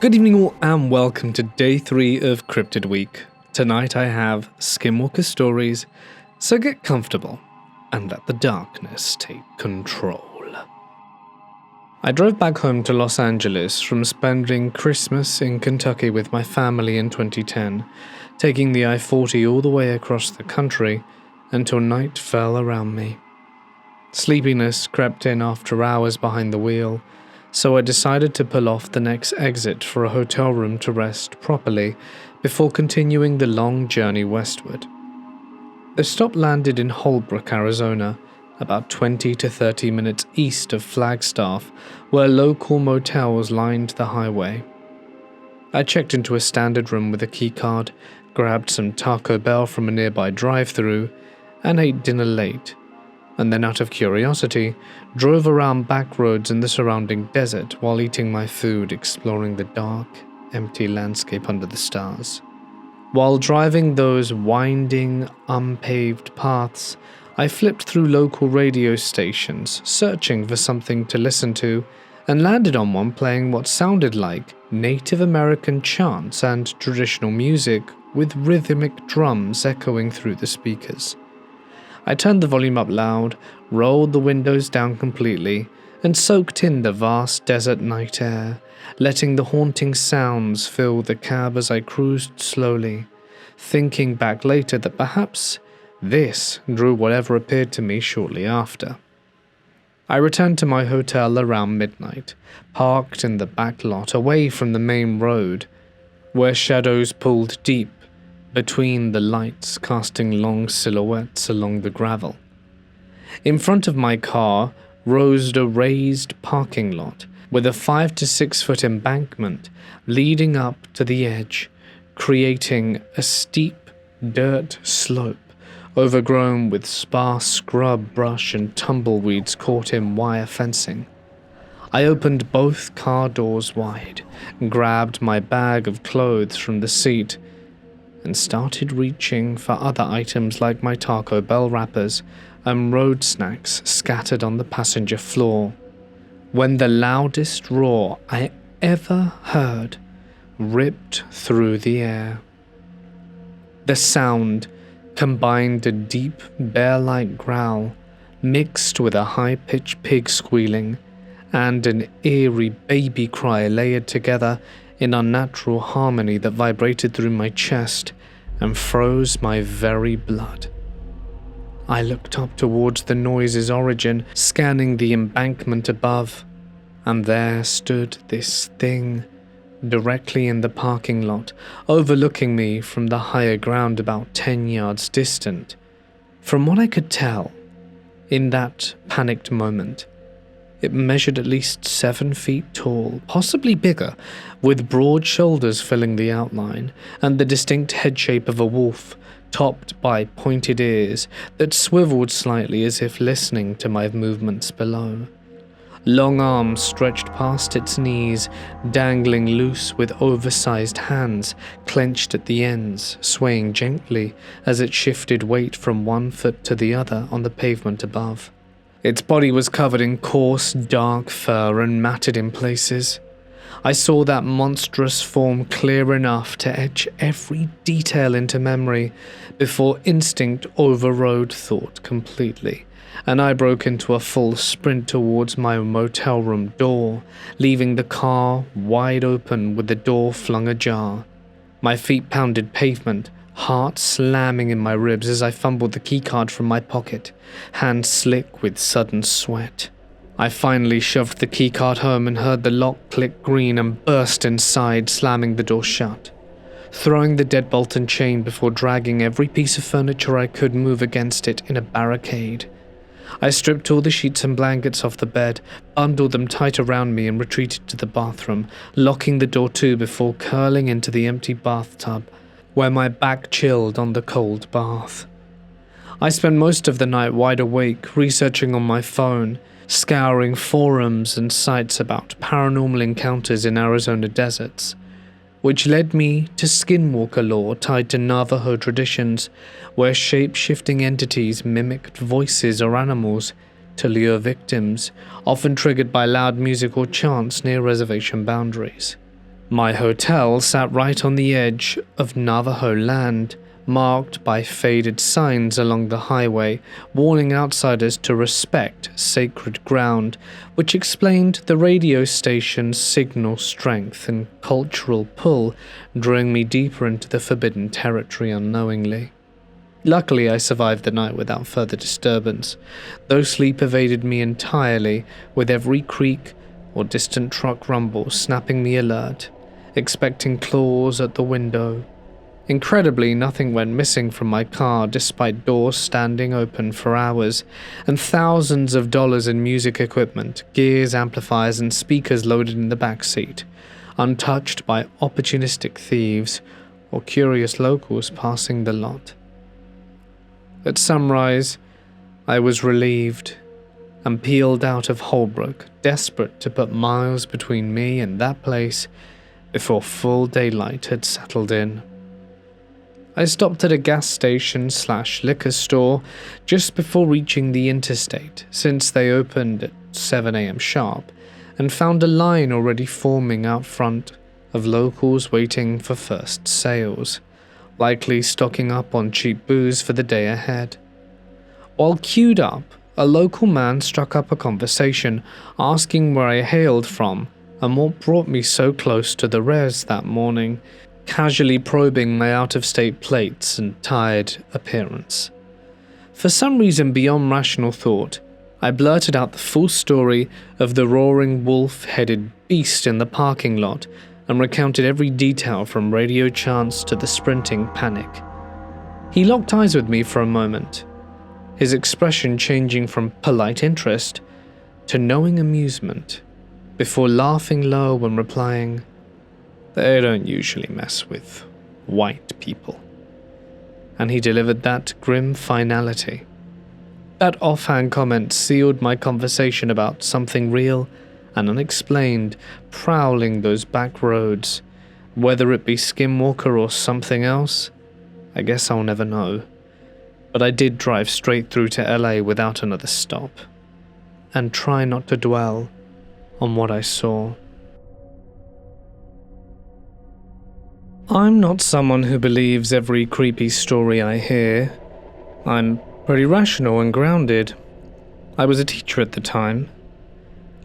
Good evening all and welcome to day 3 of Cryptid Week. Tonight I have Skinwalker stories, so get comfortable and let the darkness take control. I drove back home to Los Angeles from spending Christmas in Kentucky with my family in 2010, taking the I-40 all the way across the country until night fell around me. Sleepiness crept in after hours behind the wheel, so I decided to pull off the next exit for a hotel room to rest properly before continuing the long journey westward. The stop landed in Holbrook, Arizona, about 20 to 30 minutes east of Flagstaff, where local motels lined the highway. I checked into a standard room with a keycard, grabbed some Taco Bell from a nearby drive-thru, and ate dinner late, and then out of curiosity, drove around back roads in the surrounding desert while eating my food, exploring the dark, empty landscape under the stars. While driving those winding, unpaved paths, I flipped through local radio stations, searching for something to listen to, and landed on one playing what sounded like Native American chants and traditional music with rhythmic drums echoing through the speakers. I turned the volume up loud, rolled the windows down completely, and soaked in the vast desert night air, letting the haunting sounds fill the cab as I cruised slowly, thinking back later that perhaps this drew whatever appeared to me shortly after. I returned to my hotel around midnight, parked in the back lot away from the main road, where shadows pulled deep between the lights, casting long silhouettes along the gravel. In front of my car rose a raised parking lot with a 5 to 6 foot embankment leading up to the edge, creating a steep dirt slope overgrown with sparse scrub brush and tumbleweeds caught in wire fencing. I opened both car doors wide, grabbed my bag of clothes from the seat, and started reaching for other items like my Taco Bell wrappers and road snacks scattered on the passenger floor, when the loudest roar I ever heard ripped through the air. The sound combined a deep, bear-like growl mixed with a high-pitched pig squealing and an eerie baby cry layered together in unnatural harmony that vibrated through my chest and froze my very blood. I looked up towards the noise's origin, scanning the embankment above, and there stood this thing directly in the parking lot, overlooking me from the higher ground about 10 yards distant. From what I could tell, in that panicked moment, it measured at least 7 feet tall, possibly bigger, with broad shoulders filling the outline, and the distinct head shape of a wolf, topped by pointed ears that swiveled slightly as if listening to my movements below. Long arms stretched past its knees, dangling loose with oversized hands clenched at the ends, swaying gently as it shifted weight from one foot to the other on the pavement above. Its body was covered in coarse, dark fur and matted in places. I saw that monstrous form clear enough to etch every detail into memory before instinct overrode thought completely, and I broke into a full sprint towards my motel room door, leaving the car wide open with the door flung ajar. My feet pounded pavement, heart slamming in my ribs as I fumbled the keycard from my pocket, hands slick with sudden sweat. I finally shoved the keycard home and heard the lock click green and burst inside, slamming the door shut, throwing the deadbolt and chain before dragging every piece of furniture I could move against it in a barricade. I stripped all the sheets and blankets off the bed, bundled them tight around me and retreated to the bathroom, locking the door to before curling into the empty bathtub, where my back chilled on the cold bath. I spent most of the night wide awake, researching on my phone, scouring forums and sites about paranormal encounters in Arizona deserts, which led me to Skinwalker lore tied to Navajo traditions, where shape-shifting entities mimicked voices or animals to lure victims, often triggered by loud music or chants near reservation boundaries. My hotel sat right on the edge of Navajo land, marked by faded signs along the highway, warning outsiders to respect sacred ground, which explained the radio station's signal strength and cultural pull, drawing me deeper into the forbidden territory unknowingly. Luckily, I survived the night without further disturbance, though sleep evaded me entirely, with every creak or distant truck rumble snapping me alert, expecting claws at the window. Incredibly, nothing went missing from my car despite doors standing open for hours, and thousands of dollars in music equipment, gears, amplifiers, and speakers loaded in the back seat, untouched by opportunistic thieves or curious locals passing the lot. At sunrise, I was relieved and peeled out of Holbrook, desperate to put miles between me and that place before full daylight had settled in. I stopped at a gas station/liquor store just before reaching the interstate, since they opened at 7 a.m. sharp, and found a line already forming out front of locals waiting for first sales, likely stocking up on cheap booze for the day ahead. While queued up, a local man struck up a conversation, asking where I hailed from and what brought me so close to the res that morning, casually probing my out-of-state plates and tired appearance. For some reason beyond rational thought, I blurted out the full story of the roaring wolf-headed beast in the parking lot and recounted every detail from radio chants to the sprinting panic. He locked eyes with me for a moment, his expression changing from polite interest to knowing amusement, before laughing low and replying, "They don't usually mess with white people." And he delivered that grim finality. That offhand comment sealed my conversation about something real and unexplained prowling those back roads. Whether it be Skinwalker or something else, I guess I'll never know. But I did drive straight through to LA without another stop, and try not to dwell on what I saw. I'm not someone who believes every creepy story I hear. I'm pretty rational and grounded. I was a teacher at the time,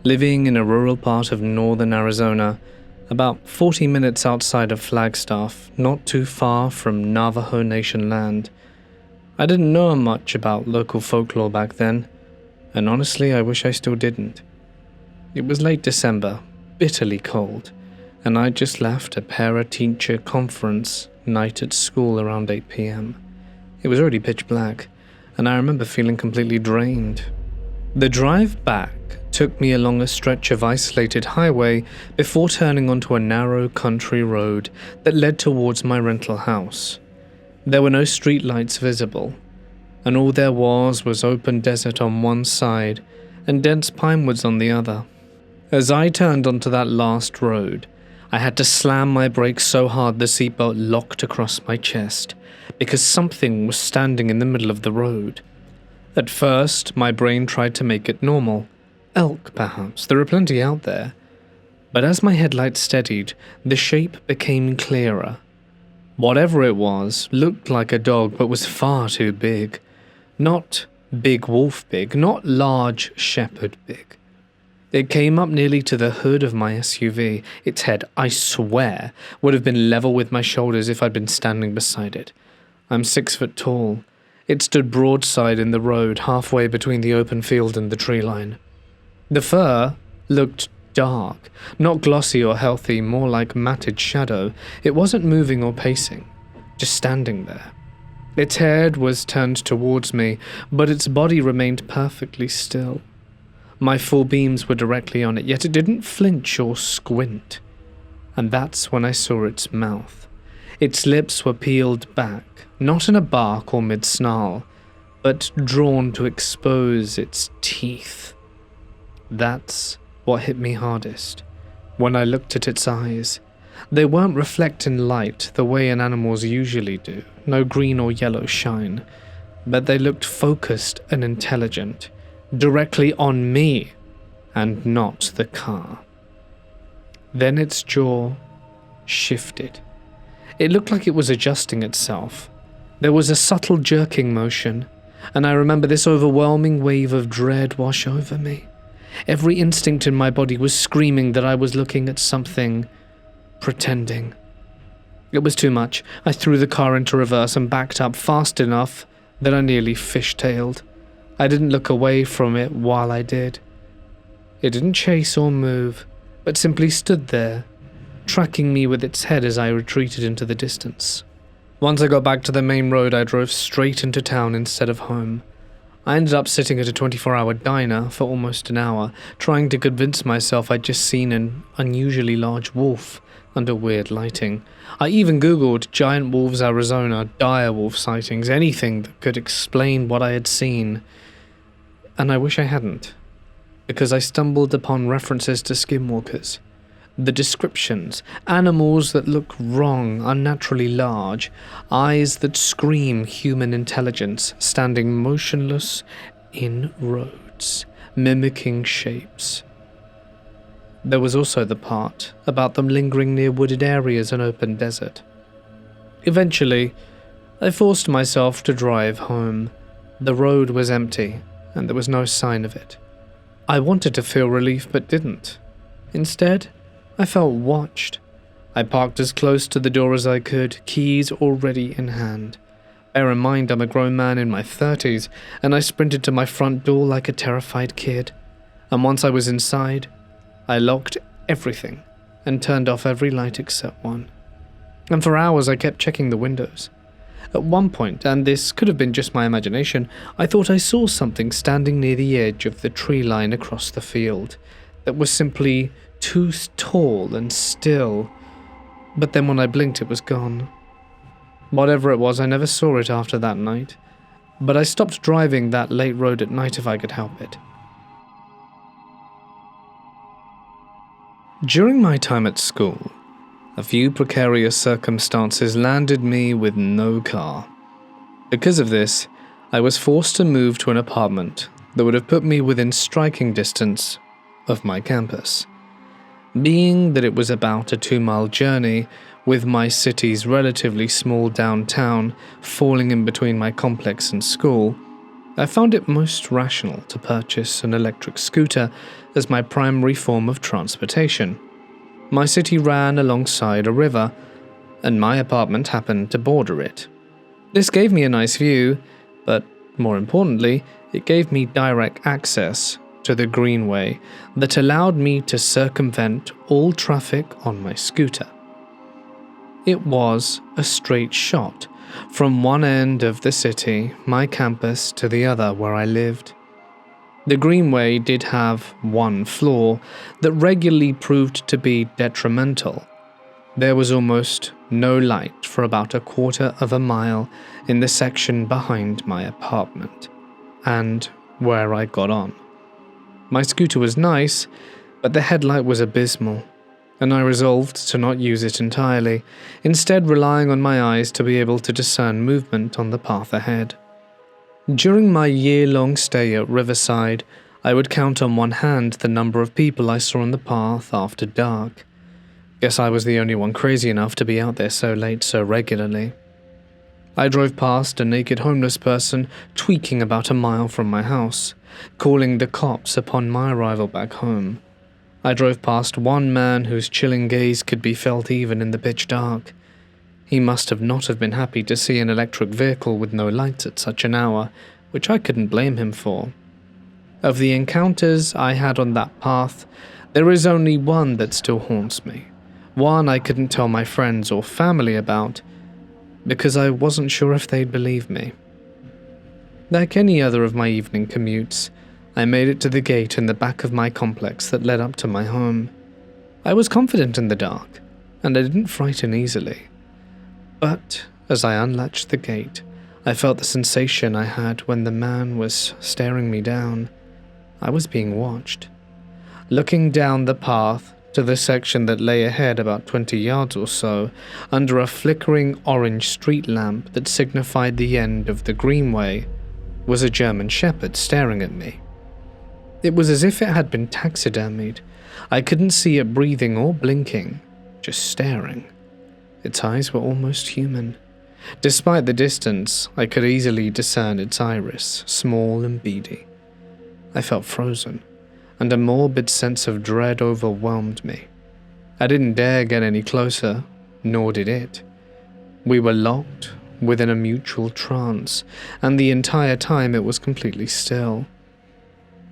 living in a rural part of northern Arizona, about 40 minutes outside of Flagstaff, not too far from Navajo Nation land. I didn't know much about local folklore back then, and honestly I wish I still didn't. It was late December, bitterly cold, and I'd just left a para-teacher conference night at school around 8 p.m. It was already pitch black, and I remember feeling completely drained. The drive back took me along a stretch of isolated highway before turning onto a narrow country road that led towards my rental house. There were no streetlights visible, and all there was open desert on one side and dense pine woods on the other. As I turned onto that last road, I had to slam my brakes so hard the seatbelt locked across my chest, because something was standing in the middle of the road. At first, my brain tried to make it normal. Elk, perhaps. There are plenty out there. But as my headlights steadied, the shape became clearer. Whatever it was looked like a dog, but was far too big. Not big wolf big, not large shepherd big. It came up nearly to the hood of my SUV. Its head, I swear, would have been level with my shoulders if I'd been standing beside it. I'm 6 foot tall. It stood broadside in the road, halfway between the open field and the tree line. The fur looked dark, not glossy or healthy, more like matted shadow. It wasn't moving or pacing, just standing there. Its head was turned towards me, but its body remained perfectly still. My full beams were directly on it, yet it didn't flinch or squint. And that's when I saw its mouth. Its lips were peeled back, not in a bark or mid-snarl, but drawn to expose its teeth. That's what hit me hardest, when I looked at its eyes. They weren't reflecting light the way an animal's usually do, no green or yellow shine, but they looked focused and intelligent, directly on me, and not the car. Then its jaw shifted. It looked like it was adjusting itself. There was a subtle jerking motion, and I remember this overwhelming wave of dread wash over me. Every instinct in my body was screaming that I was looking at something, pretending. It was too much. I threw the car into reverse and backed up fast enough that I nearly fishtailed. I didn't look away from it while I did. It didn't chase or move, but simply stood there, tracking me with its head as I retreated into the distance. Once I got back to the main road, I drove straight into town instead of home. I ended up sitting at a 24-hour diner for almost an hour, trying to convince myself I'd just seen an unusually large wolf under weird lighting. I even Googled Giant Wolves Arizona, dire wolf sightings, anything that could explain what I had seen. And I wish I hadn't, because I stumbled upon references to skinwalkers. The descriptions: animals that look wrong, unnaturally large, eyes that scream human intelligence, standing motionless in roads, mimicking shapes. There was also the part about them lingering near wooded areas and open desert. Eventually, I forced myself to drive home. The road was empty, and there was no sign of it. I wanted to feel relief, but didn't. Instead, I felt watched. I parked as close to the door as I could, keys already in hand. Bear in mind I'm a grown man in my 30s, and I sprinted to my front door like a terrified kid. And once I was inside, I locked everything and turned off every light except one. And for hours I kept checking the windows. At one point, and this could have been just my imagination, I thought I saw something standing near the edge of the tree line across the field that was simply too tall and still. But then when I blinked, it was gone. Whatever it was, I never saw it after that night, but I stopped driving that late road at night if I could help it. During my time at school, a few precarious circumstances landed me with no car. Because of this, I was forced to move to an apartment that would have put me within striking distance of my campus. Being that it was about a 2-mile journey, with my city's relatively small downtown falling in between my complex and school, I found it most rational to purchase an electric scooter as my primary form of transportation. My city ran alongside a river, and my apartment happened to border it. This gave me a nice view, but more importantly, it gave me direct access to the greenway that allowed me to circumvent all traffic on my scooter. It was a straight shot from one end of the city, my campus, to the other where I lived. The greenway did have one flaw that regularly proved to be detrimental. There was almost no light for about a quarter of a mile in the section behind my apartment, and where I got on. My scooter was nice, but the headlight was abysmal, and I resolved to not use it entirely, instead relying on my eyes to be able to discern movement on the path ahead. During my year-long stay at Riverside, I would count on one hand the number of people I saw on the path after dark. Guess I was the only one crazy enough to be out there so late so regularly. I drove past a naked homeless person tweaking about a mile from my house, calling the cops upon my arrival back home. I drove past one man whose chilling gaze could be felt even in the pitch dark. He must have not have been happy to see an electric vehicle with no lights at such an hour, which I couldn't blame him for. Of the encounters I had on that path, there is only one that still haunts me. One I couldn't tell my friends or family about, because I wasn't sure if they'd believe me. Like any other of my evening commutes, I made it to the gate in the back of my complex that led up to my home. I was confident in the dark, and I didn't frighten easily. But as I unlatched the gate, I felt the sensation I had when the man was staring me down. I was being watched. Looking down the path to the section that lay ahead about 20 yards or so, under a flickering orange street lamp that signified the end of the greenway, was a German shepherd staring at me. It was as if it had been taxidermied. I couldn't see it breathing or blinking, just staring. Its eyes were almost human. Despite the distance, I could easily discern its iris, small and beady. I felt frozen, and a morbid sense of dread overwhelmed me. I didn't dare get any closer, nor did it. We were locked within a mutual trance, and the entire time it was completely still.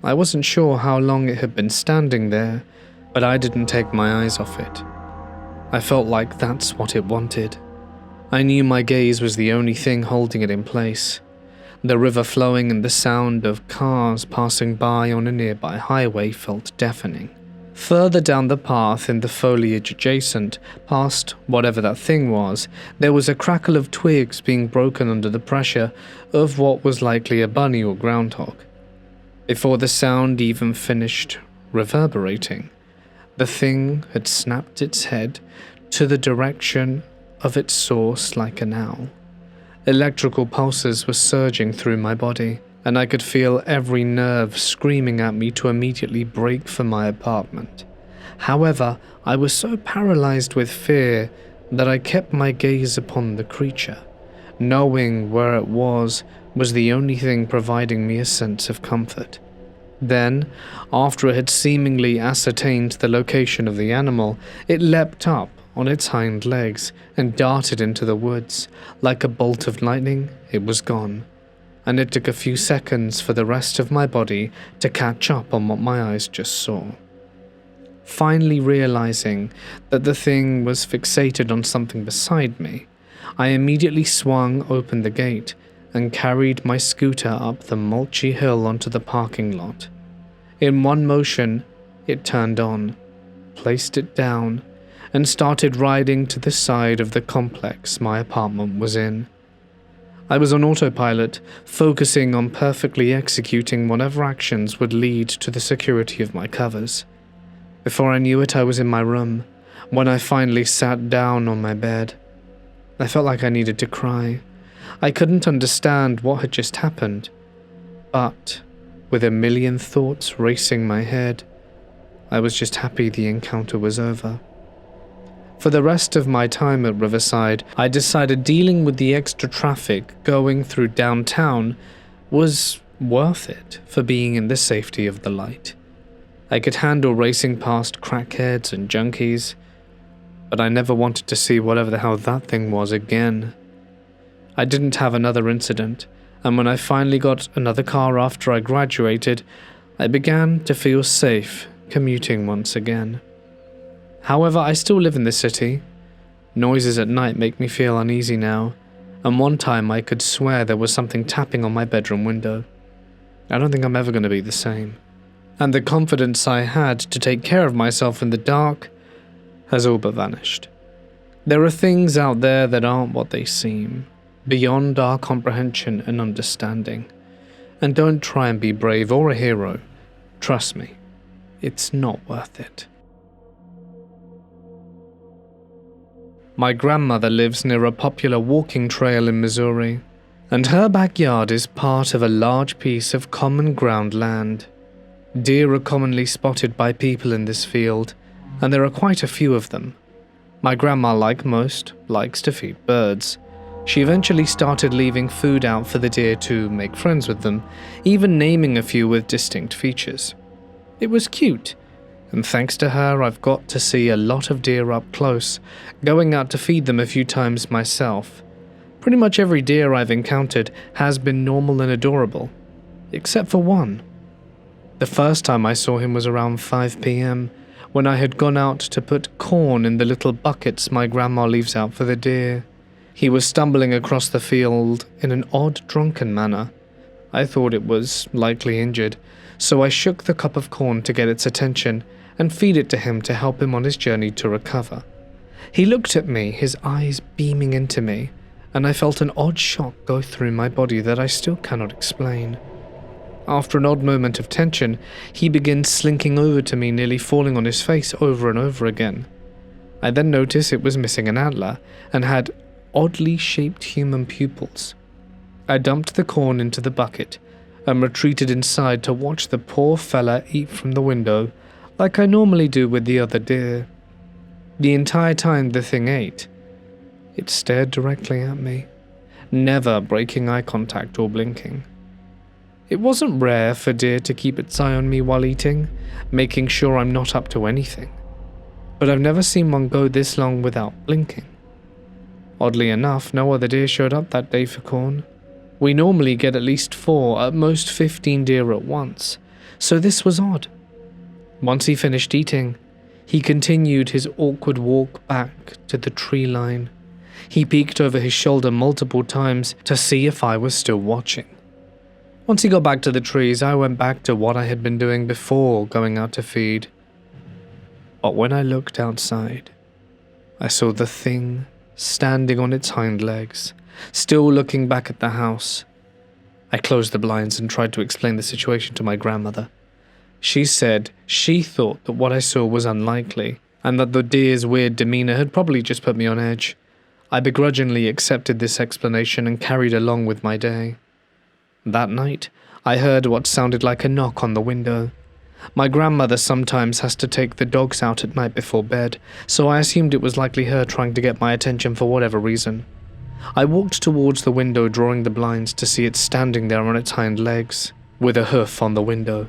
I wasn't sure how long it had been standing there, but I didn't take my eyes off it. I felt like that's what it wanted. I knew my gaze was the only thing holding it in place. The river flowing and the sound of cars passing by on a nearby highway felt deafening. Further down the path in the foliage adjacent, past whatever that thing was, there was a crackle of twigs being broken under the pressure of what was likely a bunny or groundhog. Before the sound even finished reverberating, the thing had snapped its head to the direction of its source like an owl. Electrical pulses were surging through my body, and I could feel every nerve screaming at me to immediately break for my apartment. However, I was so paralyzed with fear that I kept my gaze upon the creature. Knowing where it was the only thing providing me a sense of comfort. Then, after it had seemingly ascertained the location of the animal, it leapt up on its hind legs and darted into the woods. Like a bolt of lightning, it was gone, and it took a few seconds for the rest of my body to catch up on what my eyes just saw. Finally realizing that the thing was fixated on something beside me, I immediately swung open the gate and carried my scooter up the mulchy hill onto the parking lot. In one motion, it turned on, placed it down, and started riding to the side of the complex my apartment was in. I was on autopilot, focusing on perfectly executing whatever actions would lead to the security of my covers. Before I knew it, I was in my room, when I finally sat down on my bed. I felt like I needed to cry. I couldn't understand what had just happened, but with a million thoughts racing my head, I was just happy the encounter was over. For the rest of my time at Riverside, I decided dealing with the extra traffic going through downtown was worth it for being in the safety of the light. I could handle racing past crackheads and junkies, but I never wanted to see whatever the hell that thing was again. I didn't have another incident, and when I finally got another car after I graduated, I began to feel safe commuting once again. However, I still live in the city. Noises at night make me feel uneasy now, and one time I could swear there was something tapping on my bedroom window. I don't think I'm ever going to be the same. And the confidence I had to take care of myself in the dark has all but vanished. There are things out there that aren't what they seem, beyond our comprehension and understanding. And don't try and be brave or a hero. Trust me, it's not worth it. My grandmother lives near a popular walking trail in Missouri, and her backyard is part of a large piece of common ground land. Deer are commonly spotted by people in this field, and there are quite a few of them. My grandma, like most, likes to feed birds. She eventually started leaving food out for the deer to make friends with them, even naming a few with distinct features. It was cute, and thanks to her I've got to see a lot of deer up close, going out to feed them a few times myself. Pretty much every deer I've encountered has been normal and adorable, except for one. The first time I saw him was around 5 p.m, when I had gone out to put corn in the little buckets my grandma leaves out for the deer. He was stumbling across the field in an odd, drunken manner. I thought it was likely injured, so I shook the cup of corn to get its attention and feed it to him to help him on his journey to recover. He looked at me, his eyes beaming into me, and I felt an odd shock go through my body that I still cannot explain. After an odd moment of tension, he began slinking over to me, nearly falling on his face over and over again. I then noticed it was missing an antler and had oddly shaped human pupils. I dumped the corn into the bucket and retreated inside to watch the poor fella eat from the window, like I normally do with the other deer. The entire time the thing ate, It stared directly at me, never breaking eye contact or blinking. It wasn't rare for deer to keep its eye on me while eating, making sure I'm not up to anything, but I've never seen one go this long without blinking. Oddly enough, no other deer showed up that day for corn. We normally get at least 4, at most 15 deer at once, so this was odd. Once he finished eating, he continued his awkward walk back to the tree line. He peeked over his shoulder multiple times to see if I was still watching. Once he got back to the trees, I went back to what I had been doing before going out to feed. But when I looked outside, I saw the thing standing on its hind legs, still looking back at the house. I closed the blinds and tried to explain the situation to my grandmother. She said she thought that what I saw was unlikely, and that the deer's weird demeanor had probably just put me on edge. I begrudgingly accepted this explanation and carried along with my day. That night, I heard what sounded like a knock on the window. My grandmother sometimes has to take the dogs out at night before bed, so I assumed it was likely her trying to get my attention for whatever reason. I walked towards the window, drawing the blinds to see it standing there on its hind legs, with a hoof on the window.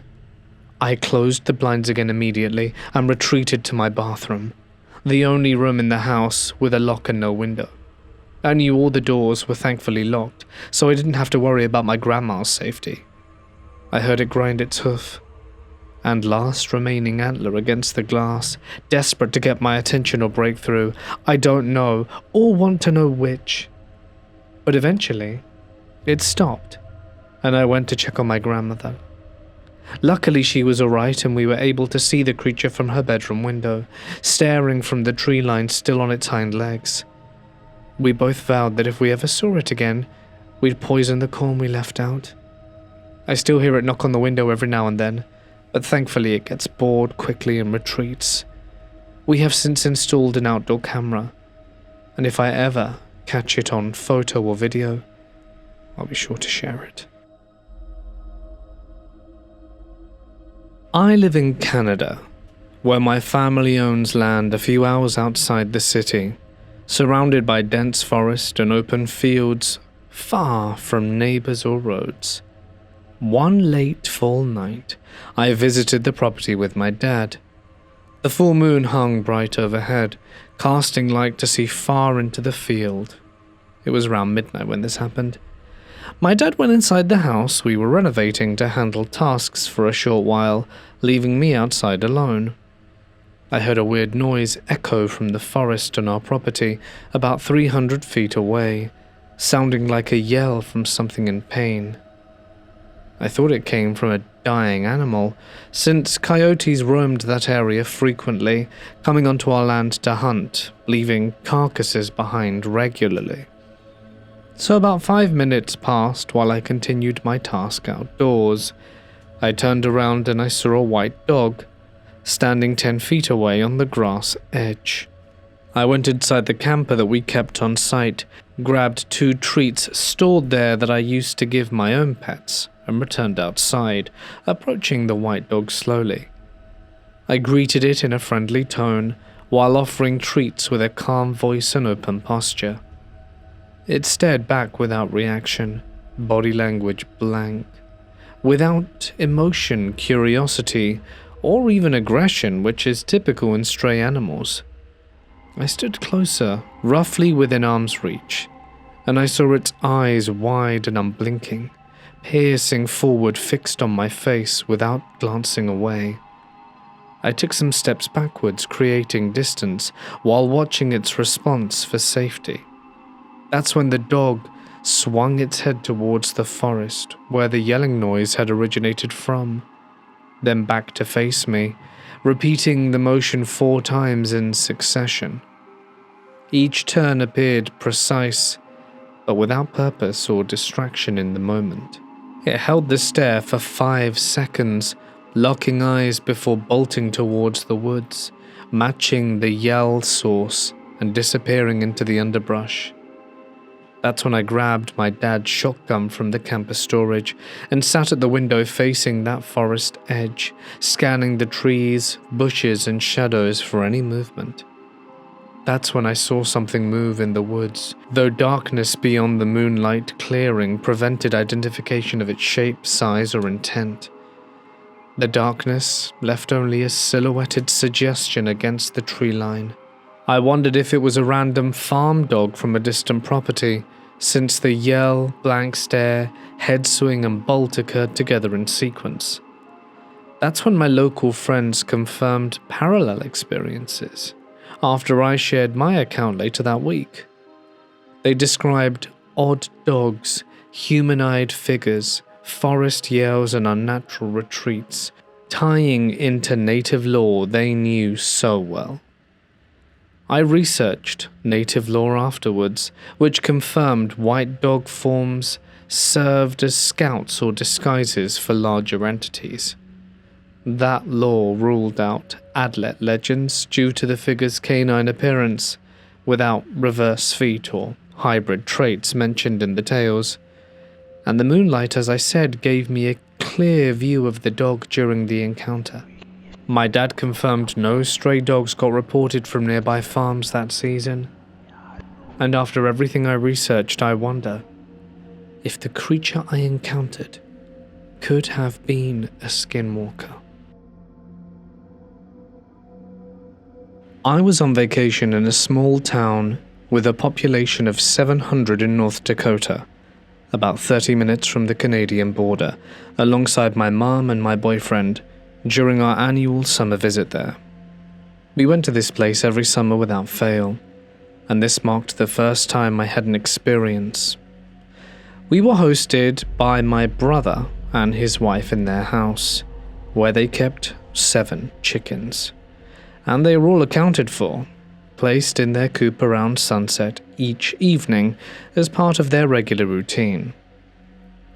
I closed the blinds again immediately and retreated to my bathroom, the only room in the house with a lock and no window. I knew all the doors were thankfully locked, so I didn't have to worry about my grandma's safety. I heard it grind its hoof and last remaining antler against the glass, desperate to get my attention or break through. I don't know, or want to know which. But eventually, it stopped, and I went to check on my grandmother. Luckily, she was alright, and we were able to see the creature from her bedroom window, staring from the tree line still on its hind legs. We both vowed that if we ever saw it again, we'd poison the corn we left out. I still hear it knock on the window every now and then, but thankfully it gets bored quickly and retreats. We have since installed an outdoor camera, and if I ever catch it on photo or video, I'll be sure to share it. I live in Canada, where my family owns land a few hours outside the city, surrounded by dense forest and open fields, far from neighbors or roads. One late fall night, I visited the property with my dad. The full moon hung bright overhead, casting light to see far into the field. It was around midnight when this happened. My dad went inside the house we were renovating to handle tasks for a short while, leaving me outside alone. I heard a weird noise echo from the forest on our property, about 300 feet away, sounding like a yell from something in pain. I thought it came from a dying animal, since coyotes roamed that area frequently, coming onto our land to hunt, leaving carcasses behind regularly. So about 5 minutes passed while I continued my task outdoors. I turned around and I saw a white dog, standing 10 feet away on the grass edge. I went inside the camper that we kept on site, grabbed 2 treats stored there that I used to give my own pets, and returned outside, approaching the white dog slowly. I greeted it in a friendly tone, while offering treats with a calm voice and open posture. It stared back without reaction, body language blank, without emotion, curiosity, or even aggression, which is typical in stray animals. I stood closer, roughly within arm's reach, and I saw its eyes wide and unblinking, piercing forward, fixed on my face without glancing away. I took some steps backwards, creating distance, while watching its response for safety. That's when the dog swung its head towards the forest, where the yelling noise had originated from, then back to face me, repeating the motion 4 times in succession. Each turn appeared precise, but without purpose or distraction in the moment. It held the stare for 5 seconds, locking eyes before bolting towards the woods, matching the yell source and disappearing into the underbrush. That's when I grabbed my dad's shotgun from the camper storage and sat at the window facing that forest edge, scanning the trees, bushes, and shadows for any movement. That's when I saw something move in the woods, though darkness beyond the moonlight clearing prevented identification of its shape, size, or intent. The darkness left only a silhouetted suggestion against the tree line. I wondered if it was a random farm dog from a distant property, since the yell, blank stare, head swing, and bolt occurred together in sequence. That's when my local friends confirmed parallel experiences, after I shared my account later that week. They described odd dogs, human-eyed figures, forest yells, and unnatural retreats, tying into native lore they knew so well. I researched native lore afterwards, which confirmed white dog forms served as scouts or disguises for larger entities. That lore ruled out Adlet legends due to the figure's canine appearance, without reverse feet or hybrid traits mentioned in the tales. And the moonlight, as I said, gave me a clear view of the dog during the encounter. My dad confirmed no stray dogs got reported from nearby farms that season. And after everything I researched, I wonder if the creature I encountered could have been a Skinwalker. I was on vacation in a small town with a population of 700 in North Dakota, about 30 minutes from the Canadian border, alongside my mom and my boyfriend during our annual summer visit there. We went to this place every summer without fail, and this marked the first time I had an experience. We were hosted by my brother and his wife in their house, where they kept 7 chickens. And they were all accounted for, placed in their coop around sunset each evening as part of their regular routine.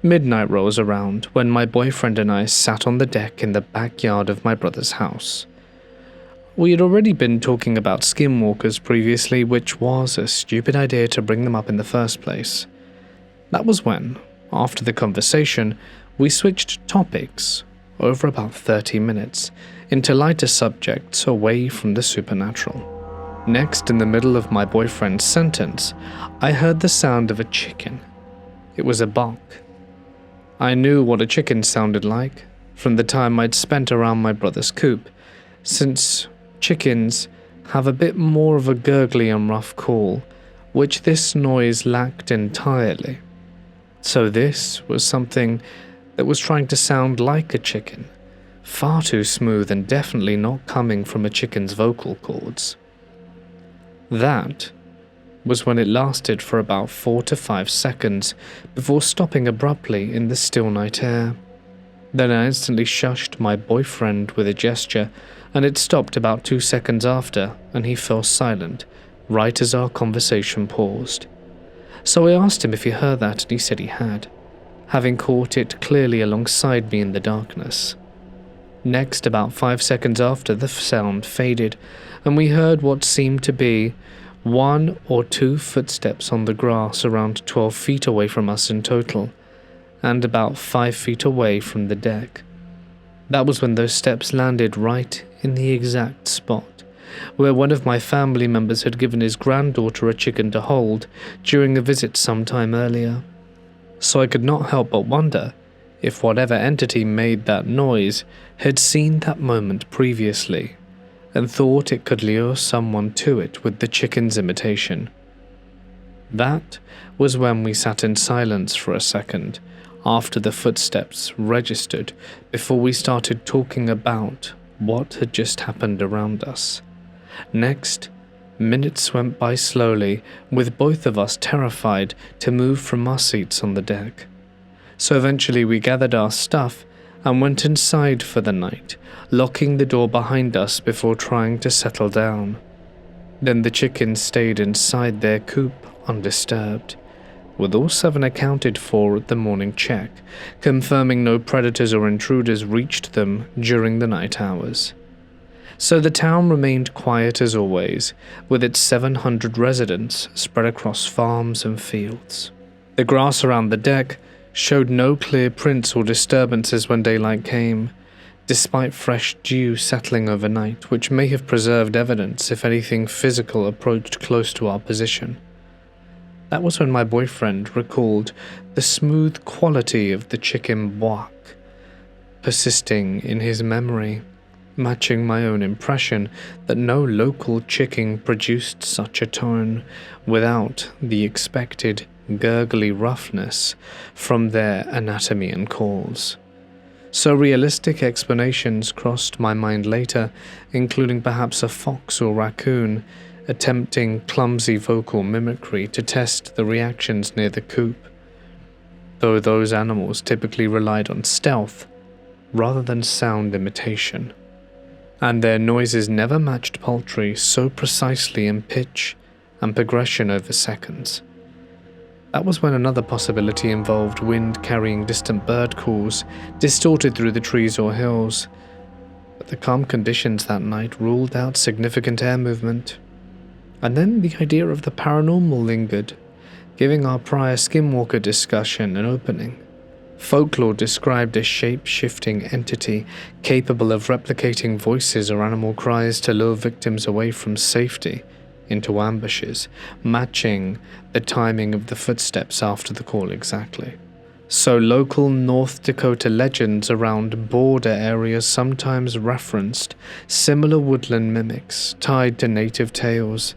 Midnight rolls around when my boyfriend and I sat on the deck in the backyard of my brother's house. We had already been talking about skinwalkers previously, which was a stupid idea to bring them up in the first place. That was when, after the conversation, we switched topics over about 30 minutes into lighter subjects away from the supernatural. Next, in the middle of my boyfriend's sentence, I heard the sound of a chicken. It was a bark. I knew what a chicken sounded like from the time I'd spent around my brother's coop, since chickens have a bit more of a gurgly and rough call, which this noise lacked entirely. So this was something that was trying to sound like a chicken, far too smooth and definitely not coming from a chicken's vocal cords. That was when it lasted for about 4 to 5 seconds before stopping abruptly in the still night air. Then I instantly shushed my boyfriend with a gesture, and it stopped about 2 seconds after, and he fell silent, right as our conversation paused. So I asked him if he heard that, and he said he had, having caught it clearly alongside me in the darkness. Next, about 5 seconds after, the sound faded, and we heard what seemed to be 1 or 2 footsteps on the grass around 12 feet away from us in total, and about 5 feet away from the deck. That was when those steps landed right in the exact spot where one of my family members had given his granddaughter a chicken to hold during a visit some time earlier. So I could not help but wonder if whatever entity made that noise had seen that moment previously and thought it could lure someone to it with the chicken's imitation. That was when we sat in silence for a second after the footsteps registered before we started talking about what had just happened around us. Next, minutes went by slowly, with both of us terrified to move from our seats on the deck. So eventually we gathered our stuff and went inside for the night, locking the door behind us before trying to settle down. Then the chickens stayed inside their coop undisturbed, with all 7 accounted for at the morning check, confirming no predators or intruders reached them during the night hours. So the town remained quiet as always, with its 700 residents spread across farms and fields. The grass around the deck showed no clear prints or disturbances when daylight came, despite fresh dew settling overnight, which may have preserved evidence if anything physical approached close to our position. That was when my boyfriend recalled the smooth quality of the chicken boak, persisting in his memory, matching my own impression that no local chicken produced such a tone without the expected gurgly roughness from their anatomy and calls. So realistic explanations crossed my mind later, including perhaps a fox or raccoon attempting clumsy vocal mimicry to test the reactions near the coop, though those animals typically relied on stealth rather than sound imitation, and their noises never matched poultry so precisely in pitch and progression over seconds. That was when another possibility involved wind carrying distant bird calls distorted through the trees or hills, but the calm conditions that night ruled out significant air movement. And then the idea of the paranormal lingered, giving our prior Skinwalker discussion an opening. Folklore described a shape-shifting entity capable of replicating voices or animal cries to lure victims away from safety into ambushes, matching the timing of the footsteps after the call exactly. So local North Dakota legends around border areas sometimes referenced similar woodland mimics tied to native tales,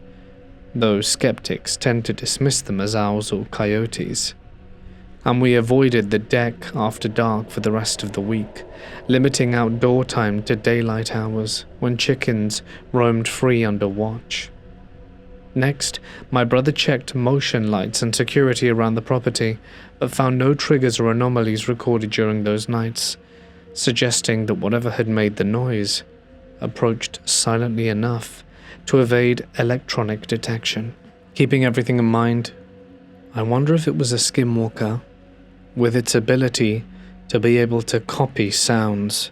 though skeptics tend to dismiss them as owls or coyotes. And we avoided the deck after dark for the rest of the week, limiting outdoor time to daylight hours when chickens roamed free under watch. Next, my brother checked motion lights and security around the property, but found no triggers or anomalies recorded during those nights, suggesting that whatever had made the noise approached silently enough to evade electronic detection. Keeping everything in mind, I wonder if it was a Skinwalker, with its ability to be able to copy sounds.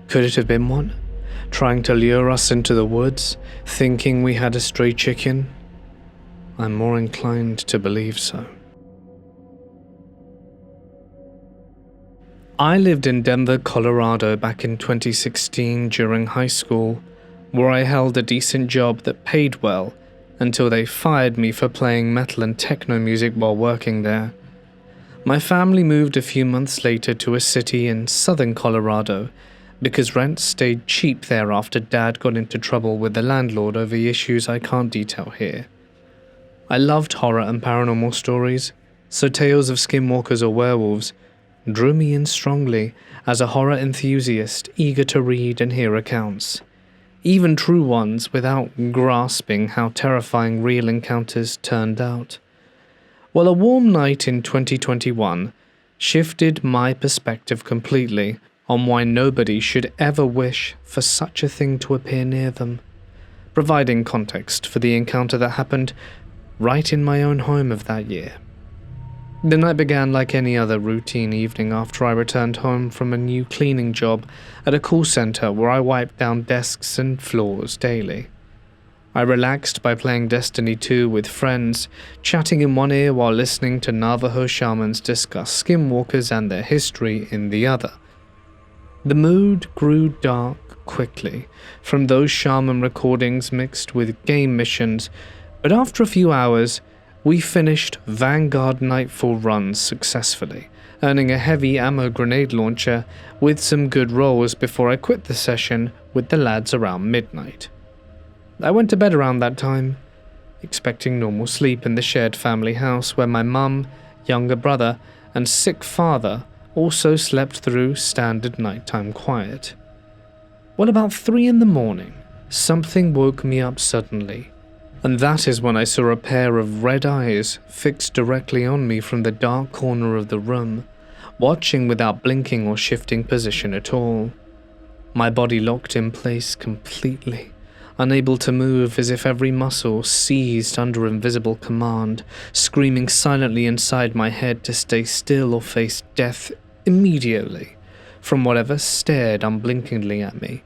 Could it have been one, trying to lure us into the woods, thinking we had a stray chicken? I'm more inclined to believe so. I lived in Denver, Colorado back in 2016 during high school, where I held a decent job that paid well until they fired me for playing metal and techno music while working there. My family moved a few months later to a city in southern Colorado because rent stayed cheap there after Dad got into trouble with the landlord over issues I can't detail here. I loved horror and paranormal stories, so tales of skinwalkers or werewolves drew me in strongly as a horror enthusiast eager to read and hear accounts, even true ones, without grasping how terrifying real encounters turned out. Well, a warm night in 2021 shifted my perspective completely on why nobody should ever wish for such a thing to appear near them, providing context for the encounter that happened right in my own home of that year. The night began like any other routine evening after I returned home from a new cleaning job at a call center where I wiped down desks and floors daily. I relaxed by playing Destiny 2 with friends, chatting in one ear while listening to Navajo shamans discuss skinwalkers and their history in the other. The mood grew dark quickly from those shaman recordings mixed with game missions, but after a few hours, we finished Vanguard Nightfall runs successfully, earning a heavy ammo grenade launcher with some good rolls before I quit the session with the lads around midnight. I went to bed around that time, expecting normal sleep in the shared family house where my mum, younger brother, and sick father also slept through standard nighttime quiet. Well, about 3 a.m, something woke me up suddenly, and that is when I saw a pair of red eyes fixed directly on me from the dark corner of the room, watching without blinking or shifting position at all. My body locked in place completely, unable to move as if every muscle seized under invisible command, screaming silently inside my head to stay still or face death immediately from whatever stared unblinkingly at me.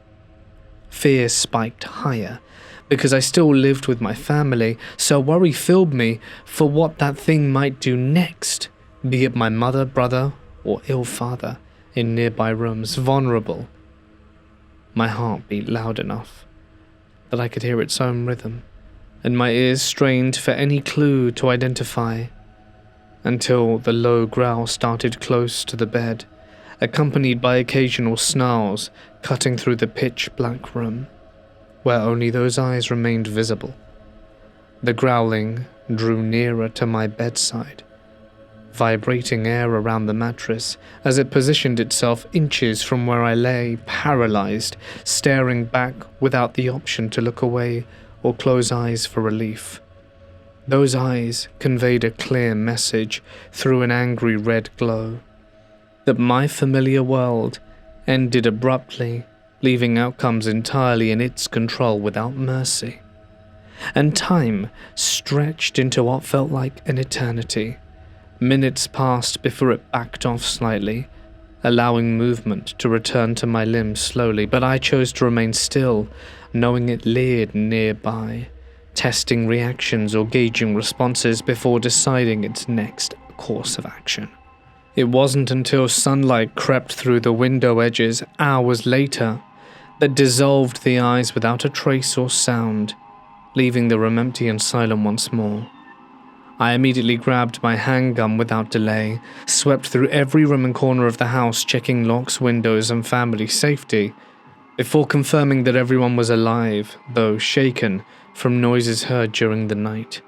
Fear spiked higher, because I still lived with my family, so worry filled me for what that thing might do next, be it my mother, brother, or ill father in nearby rooms, vulnerable My heart beat loud enough that I could hear its own rhythm, and my ears strained for any clue to identify, until the low growl started close to the bed, accompanied by occasional snarls cutting through the pitch-black room, where only those eyes remained visible. The growling drew nearer to my bedside, vibrating air around the mattress as it positioned itself inches from where I lay, paralyzed, staring back without the option to look away or close eyes for relief. Those eyes conveyed a clear message through an angry red glow, that my familiar world ended abruptly, leaving outcomes entirely in its control without mercy. And time stretched into what felt like an eternity. Minutes passed before it backed off slightly, allowing movement to return to my limbs slowly, but I chose to remain still, knowing it leered nearby, testing reactions or gauging responses before deciding its next course of action. It wasn't until sunlight crept through the window edges hours later that dissolved the eyes without a trace or sound, leaving the room empty and silent once more. I immediately grabbed my handgun without delay, swept through every room and corner of the house, checking locks, windows, and family safety, before confirming that everyone was alive, though shaken from noises heard during the night.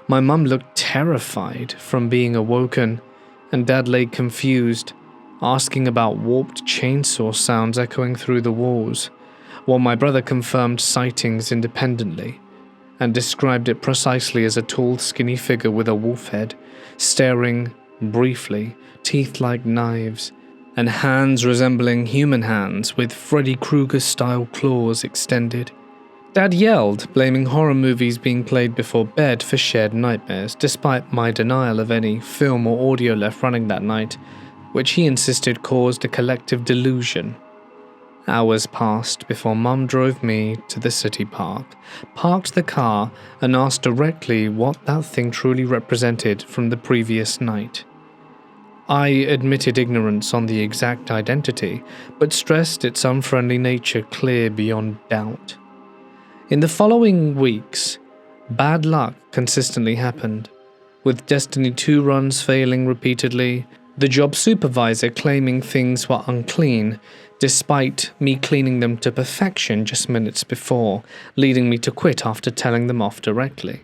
My mum looked terrified from being awoken, and Dad lay confused, asking about warped chainsaw sounds echoing through the walls, while my brother confirmed sightings independently and described it precisely as a tall, skinny figure with a wolf head, staring briefly, teeth like knives, and hands resembling human hands with Freddy Krueger-style claws extended. Dad yelled, blaming horror movies being played before bed for shared nightmares, despite my denial of any film or audio left running that night, which he insisted caused a collective delusion. Hours passed before Mum drove me to the city park, parked the car, and asked directly what that thing truly represented from the previous night. I admitted ignorance on the exact identity, but stressed its unfriendly nature clear beyond doubt. In the following weeks, bad luck consistently happened, with Destiny 2 runs failing repeatedly, the job supervisor claiming things were unclean, despite me cleaning them to perfection just minutes before, leading me to quit after telling them off directly.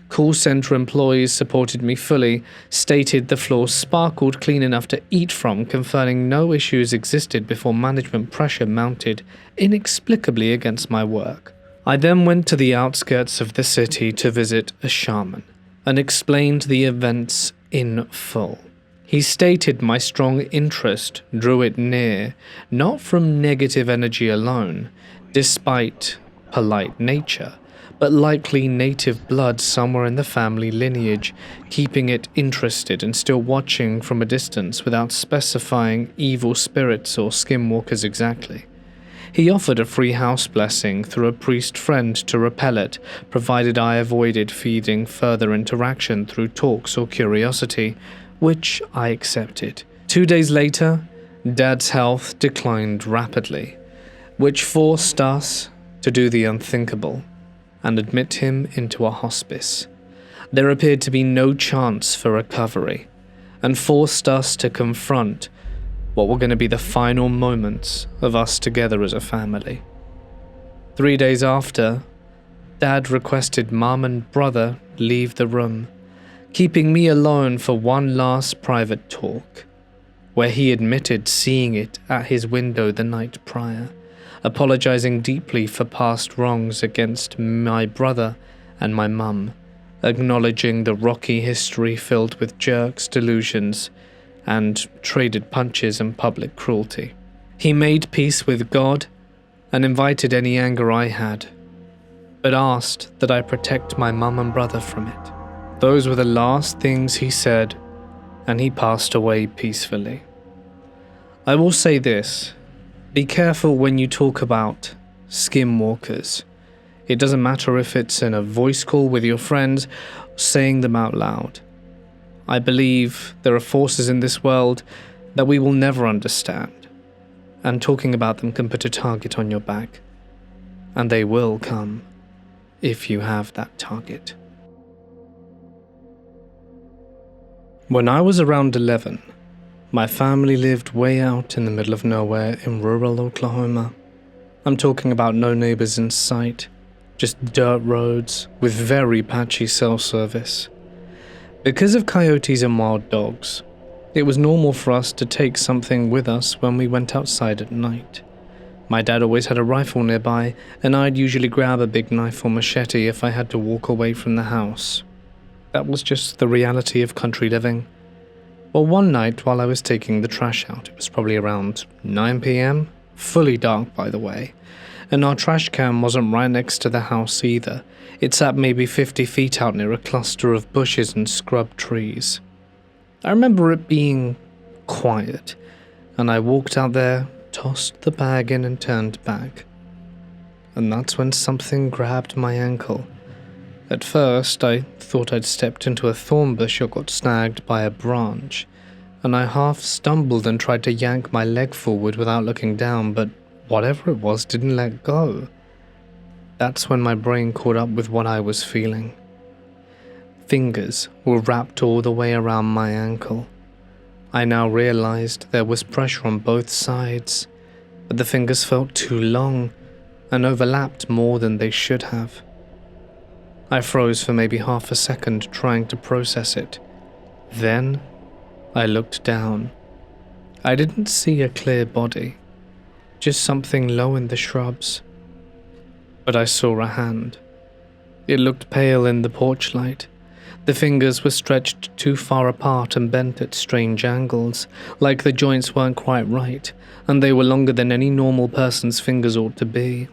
Call center employees supported me fully, stated the floor sparkled clean enough to eat from, confirming no issues existed before management pressure mounted inexplicably against my work. I then went to the outskirts of the city to visit a shaman, and explained the events in full. He stated my strong interest drew it near, not from negative energy alone, despite polite nature, but likely native blood somewhere in the family lineage, keeping it interested and still watching from a distance without specifying evil spirits or skinwalkers exactly. He offered a free house blessing through a priest friend to repel it, provided I avoided feeding further interaction through talks or curiosity, which I accepted. 2 days later, Dad's health declined rapidly, which forced us to do the unthinkable and admit him into a hospice. There appeared to be no chance for recovery, and forced us to confront what were going to be the final moments of us together as a family. 3 days after, Dad requested Mum and brother leave the room, keeping me alone for one last private talk, where he admitted seeing it at his window the night prior, apologizing deeply for past wrongs against my brother and my mum, acknowledging the rocky history filled with jerks, delusions, and traded punches and public cruelty. He made peace with God and invited any anger I had, but asked that I protect my mum and brother from it. Those were the last things he said, and he passed away peacefully. I will say this: be careful when you talk about skinwalkers. It doesn't matter if it's in a voice call with your friends, saying them out loud. I believe there are forces in this world that we will never understand, and talking about them can put a target on your back. And they will come if you have that target. When I was around 11, my family lived way out in the middle of nowhere in rural Oklahoma. I'm talking about no neighbors in sight, just dirt roads with very patchy cell service. Because of coyotes and wild dogs, it was normal for us to take something with us when we went outside at night. My dad always had a rifle nearby, and I'd usually grab a big knife or machete if I had to walk away from the house. That was just the reality of country living. Well, one night while I was taking the trash out, it was probably around 9 p.m, fully dark by the way, and our trash can wasn't right next to the house either. It sat maybe 50 feet out near a cluster of bushes and scrub trees. I remember it being quiet, and I walked out there, tossed the bag in and turned back. And that's when something grabbed my ankle. At first, I thought I'd stepped into a thorn bush or got snagged by a branch, and I half stumbled and tried to yank my leg forward without looking down, but whatever it was didn't let go. That's when my brain caught up with what I was feeling. Fingers were wrapped all the way around my ankle. I now realized there was pressure on both sides, but the fingers felt too long and overlapped more than they should have. I froze for maybe half a second trying to process it. Then I looked down. I didn't see a clear body, just something low in the shrubs. But I saw a hand. It looked pale in the porch light. The fingers were stretched too far apart and bent at strange angles, like the joints weren't quite right, and they were longer than any normal person's fingers ought to be.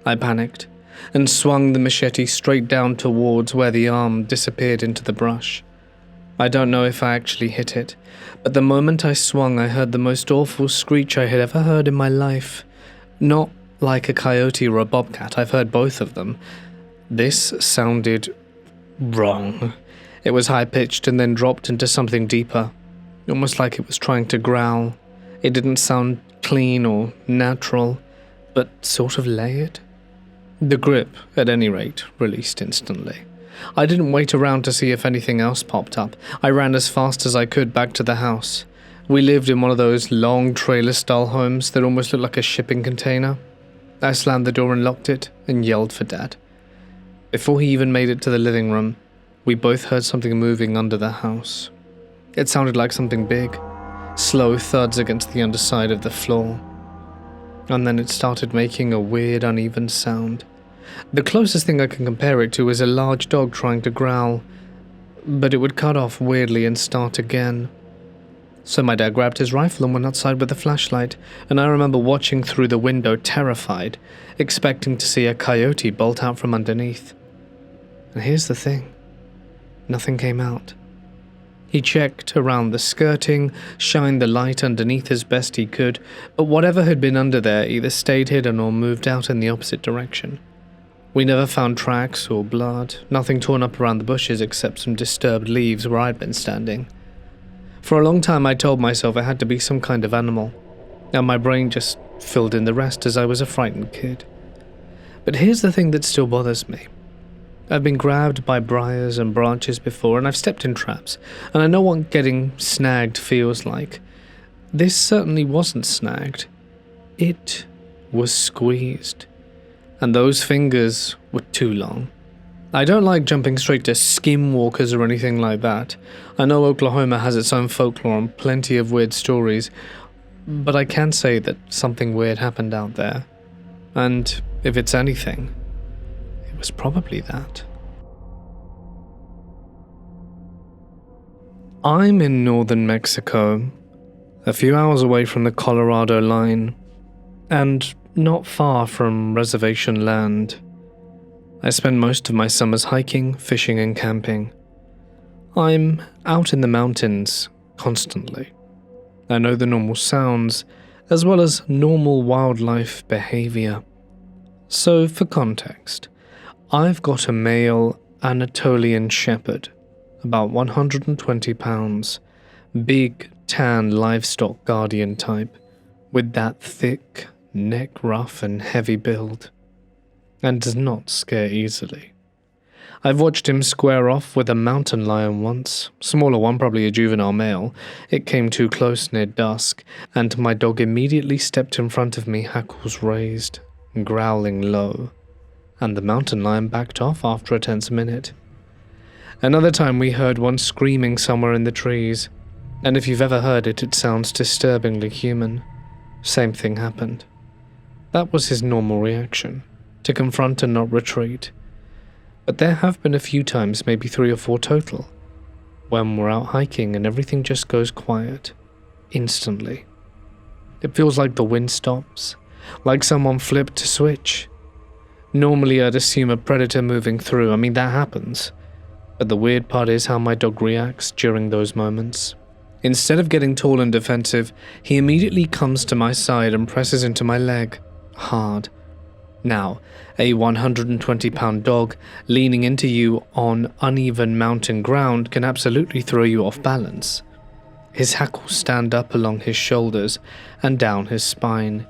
I panicked and swung the machete straight down towards where the arm disappeared into the brush. I don't know if I actually hit it, but the moment I swung I heard the most awful screech I had ever heard in my life. Not like a coyote or a bobcat, I've heard both of them. This sounded wrong. It was high-pitched and then dropped into something deeper, almost like it was trying to growl. It didn't sound clean or natural, but sort of layered. The grip, at any rate, released instantly. I didn't wait around to see if anything else popped up. I ran as fast as I could back to the house. We lived in one of those long trailer-style homes that almost looked like a shipping container. I slammed the door and locked it and yelled for Dad. Before he even made it to the living room, we both heard something moving under the house. It sounded like something big, slow thuds against the underside of the floor. And then it started making a weird, uneven sound. The closest thing I can compare it to is a large dog trying to growl, but it would cut off weirdly and start again. So my dad grabbed his rifle and went outside with a flashlight, and I remember watching through the window terrified, expecting to see a coyote bolt out from underneath. And here's the thing. Nothing came out. He checked around the skirting, shined the light underneath as best he could, but whatever had been under there either stayed hidden or moved out in the opposite direction. We never found tracks or blood, nothing torn up around the bushes except some disturbed leaves where I'd been standing. For a long time I told myself it had to be some kind of animal, and my brain just filled in the rest as I was a frightened kid. But here's the thing that still bothers me. I've been grabbed by briars and branches before, and I've stepped in traps, and I know what getting snagged feels like. This certainly wasn't snagged. It was squeezed. And those fingers were too long. I don't like jumping straight to skinwalkers or anything like that. I know Oklahoma has its own folklore and plenty of weird stories, but I can say that something weird happened out there. And if it's anything, it was probably that. I'm in northern Mexico, a few hours away from the Colorado line, and not far from reservation land. I spend most of my summers hiking, fishing, and camping. I'm out in the mountains constantly. I know the normal sounds, as well as normal wildlife behavior. So, for context, I've got a male Anatolian shepherd, about 120 pounds, big, tan livestock guardian type, with that thick, neck-rough and heavy build, and does not scare easily. I've watched him square off with a mountain lion once, smaller one, probably a juvenile male. It came too close near dusk, and my dog immediately stepped in front of me, hackles raised, growling low, and the mountain lion backed off after a tense minute. Another time we heard one screaming somewhere in the trees, and if you've ever heard it, it sounds disturbingly human. Same thing happened. That was his normal reaction, to confront and not retreat. But there have been a few times, maybe 3 or 4 total, when we're out hiking and everything just goes quiet, instantly. It feels like the wind stops, like someone flipped a switch. Normally I'd assume a predator moving through, that happens. But the weird part is how my dog reacts during those moments. Instead of getting tall and defensive, he immediately comes to my side and presses into my leg, hard. Now, a 120-pound dog leaning into you on uneven mountain ground can absolutely throw you off balance. His hackles stand up along his shoulders and down his spine.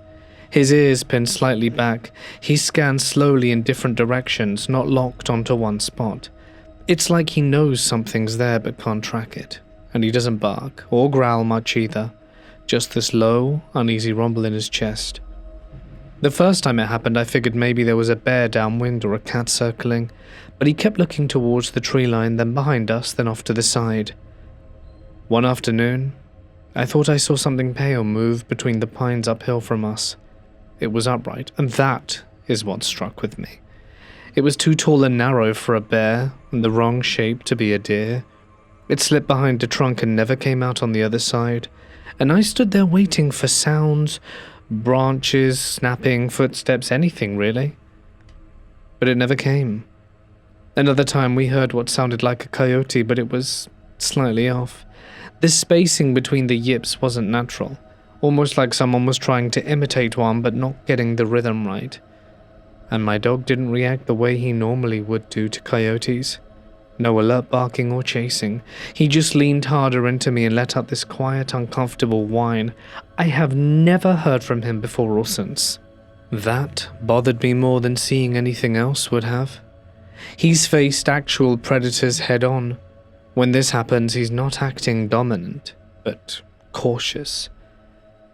His ears pinned slightly back. He scans slowly in different directions, not locked onto one spot. It's like he knows something's there but can't track it. And he doesn't bark or growl much either. Just this low, uneasy rumble in his chest. The first time it happened, I figured maybe there was a bear downwind or a cat circling, but he kept looking towards the tree line, then behind us, then off to the side. One afternoon, I thought I saw something pale move between the pines uphill from us. It was upright, and that is what struck with me. It was too tall and narrow for a bear, and the wrong shape to be a deer. It slipped behind a trunk and never came out on the other side, and I stood there waiting for sounds, branches, snapping, footsteps, anything really. But it never came. Another time we heard what sounded like a coyote, but it was slightly off. The spacing between the yips wasn't natural, almost like someone was trying to imitate one but not getting the rhythm right. And my dog didn't react the way he normally would do to coyotes. No alert barking or chasing. He just leaned harder into me and let out this quiet, uncomfortable whine I have never heard from him before or since. That bothered me more than seeing anything else would have. He's faced actual predators head-on. When this happens, he's not acting dominant, but cautious.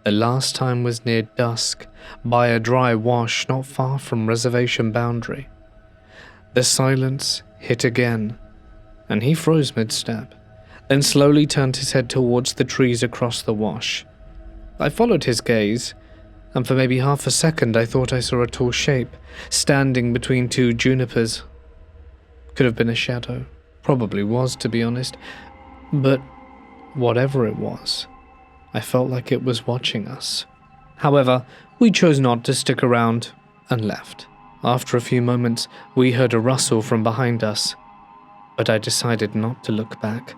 The last time was near dusk, by a dry wash not far from reservation boundary. The silence hit again, and he froze mid-step, then slowly turned his head towards the trees across the wash. I followed his gaze, and for maybe half a second I thought I saw a tall shape, standing between 2 junipers. Could have been a shadow. Probably was, to be honest. But whatever it was, I felt like it was watching us. However, we chose not to stick around and left. After a few moments, we heard a rustle from behind us, but I decided not to look back.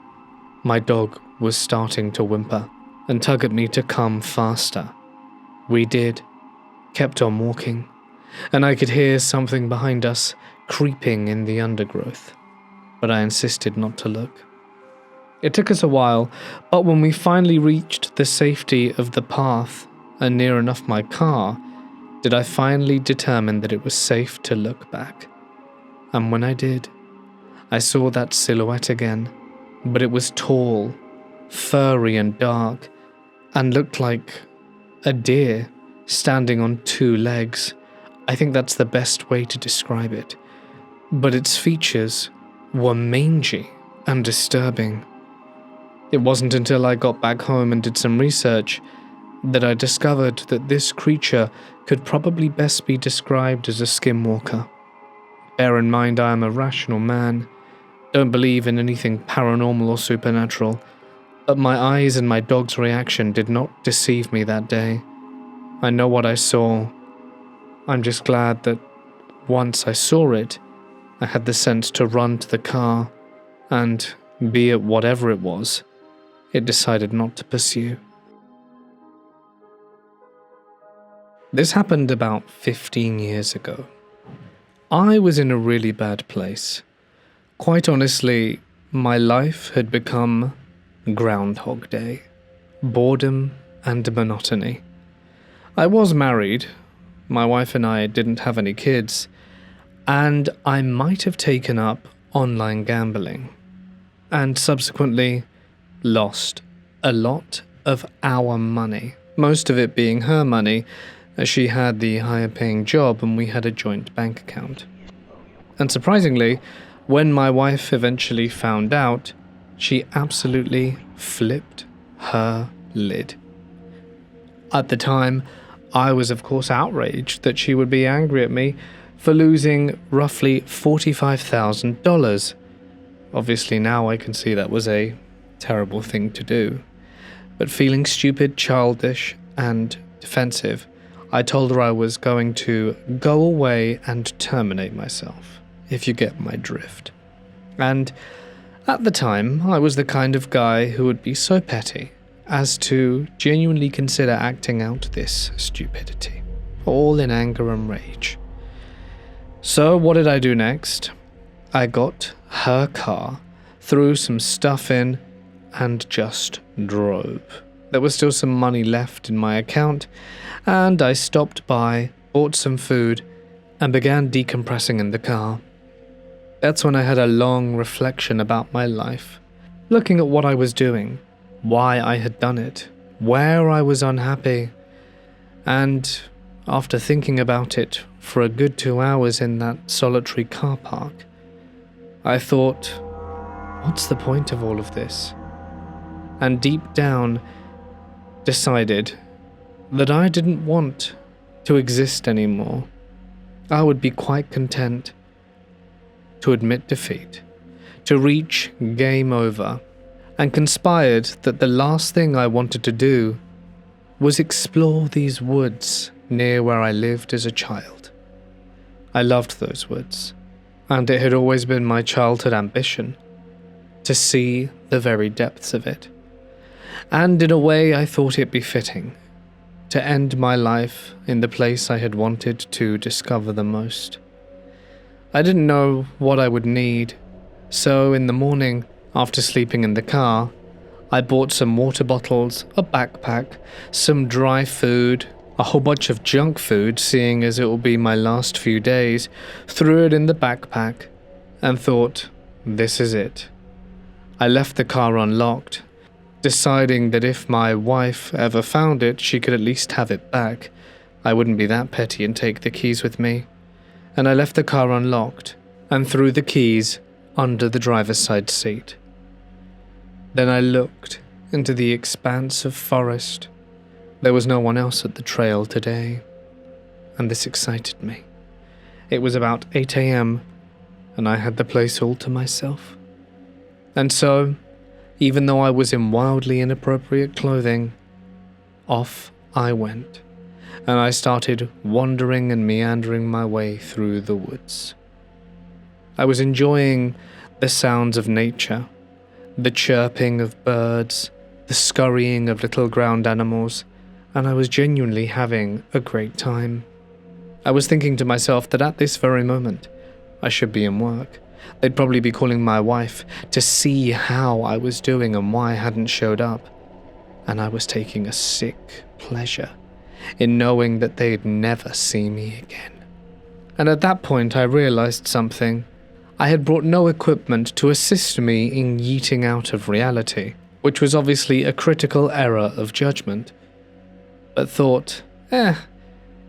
My dog was starting to whimper and tug at me to come faster. We did, kept on walking, and I could hear something behind us creeping in the undergrowth, but I insisted not to look. It took us a while, but when we finally reached the safety of the path and near enough my car, did I finally determine that it was safe to look back. And when I did, I saw that silhouette again, but it was tall, furry and dark, and looked like a deer standing on 2 legs. I think that's the best way to describe it. But its features were mangy and disturbing. It wasn't until I got back home and did some research that I discovered that this creature could probably best be described as a skinwalker. Bear in mind I am a rational man, don't believe in anything paranormal or supernatural, but my eyes and my dog's reaction did not deceive me that day. I know what I saw. I'm just glad that once I saw it, I had the sense to run to the car, and, be it whatever it was, it decided not to pursue. This happened about 15 years ago. I was in a really bad place. Quite honestly, my life had become Groundhog Day. Boredom and monotony. I was married. My wife and I didn't have any kids, and I might have taken up online gambling, and subsequently lost a lot of our money, most of it being her money, as she had the higher paying job and we had a joint bank account. And surprisingly, when my wife eventually found out, she absolutely flipped her lid. At the time, I was of course outraged that she would be angry at me for losing roughly $45,000. Obviously now I can see that was a terrible thing to do. But feeling stupid, childish, and defensive, I told her I was going to go away and terminate myself, if you get my drift. And at the time, I was the kind of guy who would be so petty as to genuinely consider acting out this stupidity, all in anger and rage. So what did I do next? I got her car, threw some stuff in, and just drove. There was still some money left in my account, and I stopped by, bought some food, and began decompressing in the car. That's when I had a long reflection about my life, looking at what I was doing, why I had done it, where I was unhappy, and after thinking about it for a good 2 hours in that solitary car park, I thought, what's the point of all of this? And deep down, decided that I didn't want to exist anymore. I would be quite content to admit defeat, to reach game over, and conspired that the last thing I wanted to do was explore these woods near where I lived as a child. I loved those woods, and it had always been my childhood ambition to see the very depths of it. And in a way I thought it befitting to end my life in the place I had wanted to discover the most. I didn't know what I would need, so in the morning, after sleeping in the car, I bought some water bottles, a backpack, some dry food, a whole bunch of junk food, seeing as it will be my last few days, threw it in the backpack, and thought, this is it. I left the car unlocked, deciding that if my wife ever found it, she could at least have it back. I wouldn't be that petty and take the keys with me. And I left the car unlocked and threw the keys under the driver's side seat. Then I looked into the expanse of forest. There was no one else at the trail today, and this excited me. It was about 8 a.m., and I had the place all to myself. And so, even though I was in wildly inappropriate clothing, off I went, and I started wandering and meandering my way through the woods. I was enjoying the sounds of nature, the chirping of birds, the scurrying of little ground animals, and I was genuinely having a great time. I was thinking to myself that at this very moment, I should be in work. They'd probably be calling my wife to see how I was doing and why I hadn't showed up. And I was taking a sick pleasure in knowing that they'd never see me again. And at that point I realized something. I had brought no equipment to assist me in yeeting out of reality, which was obviously a critical error of judgment. But thought,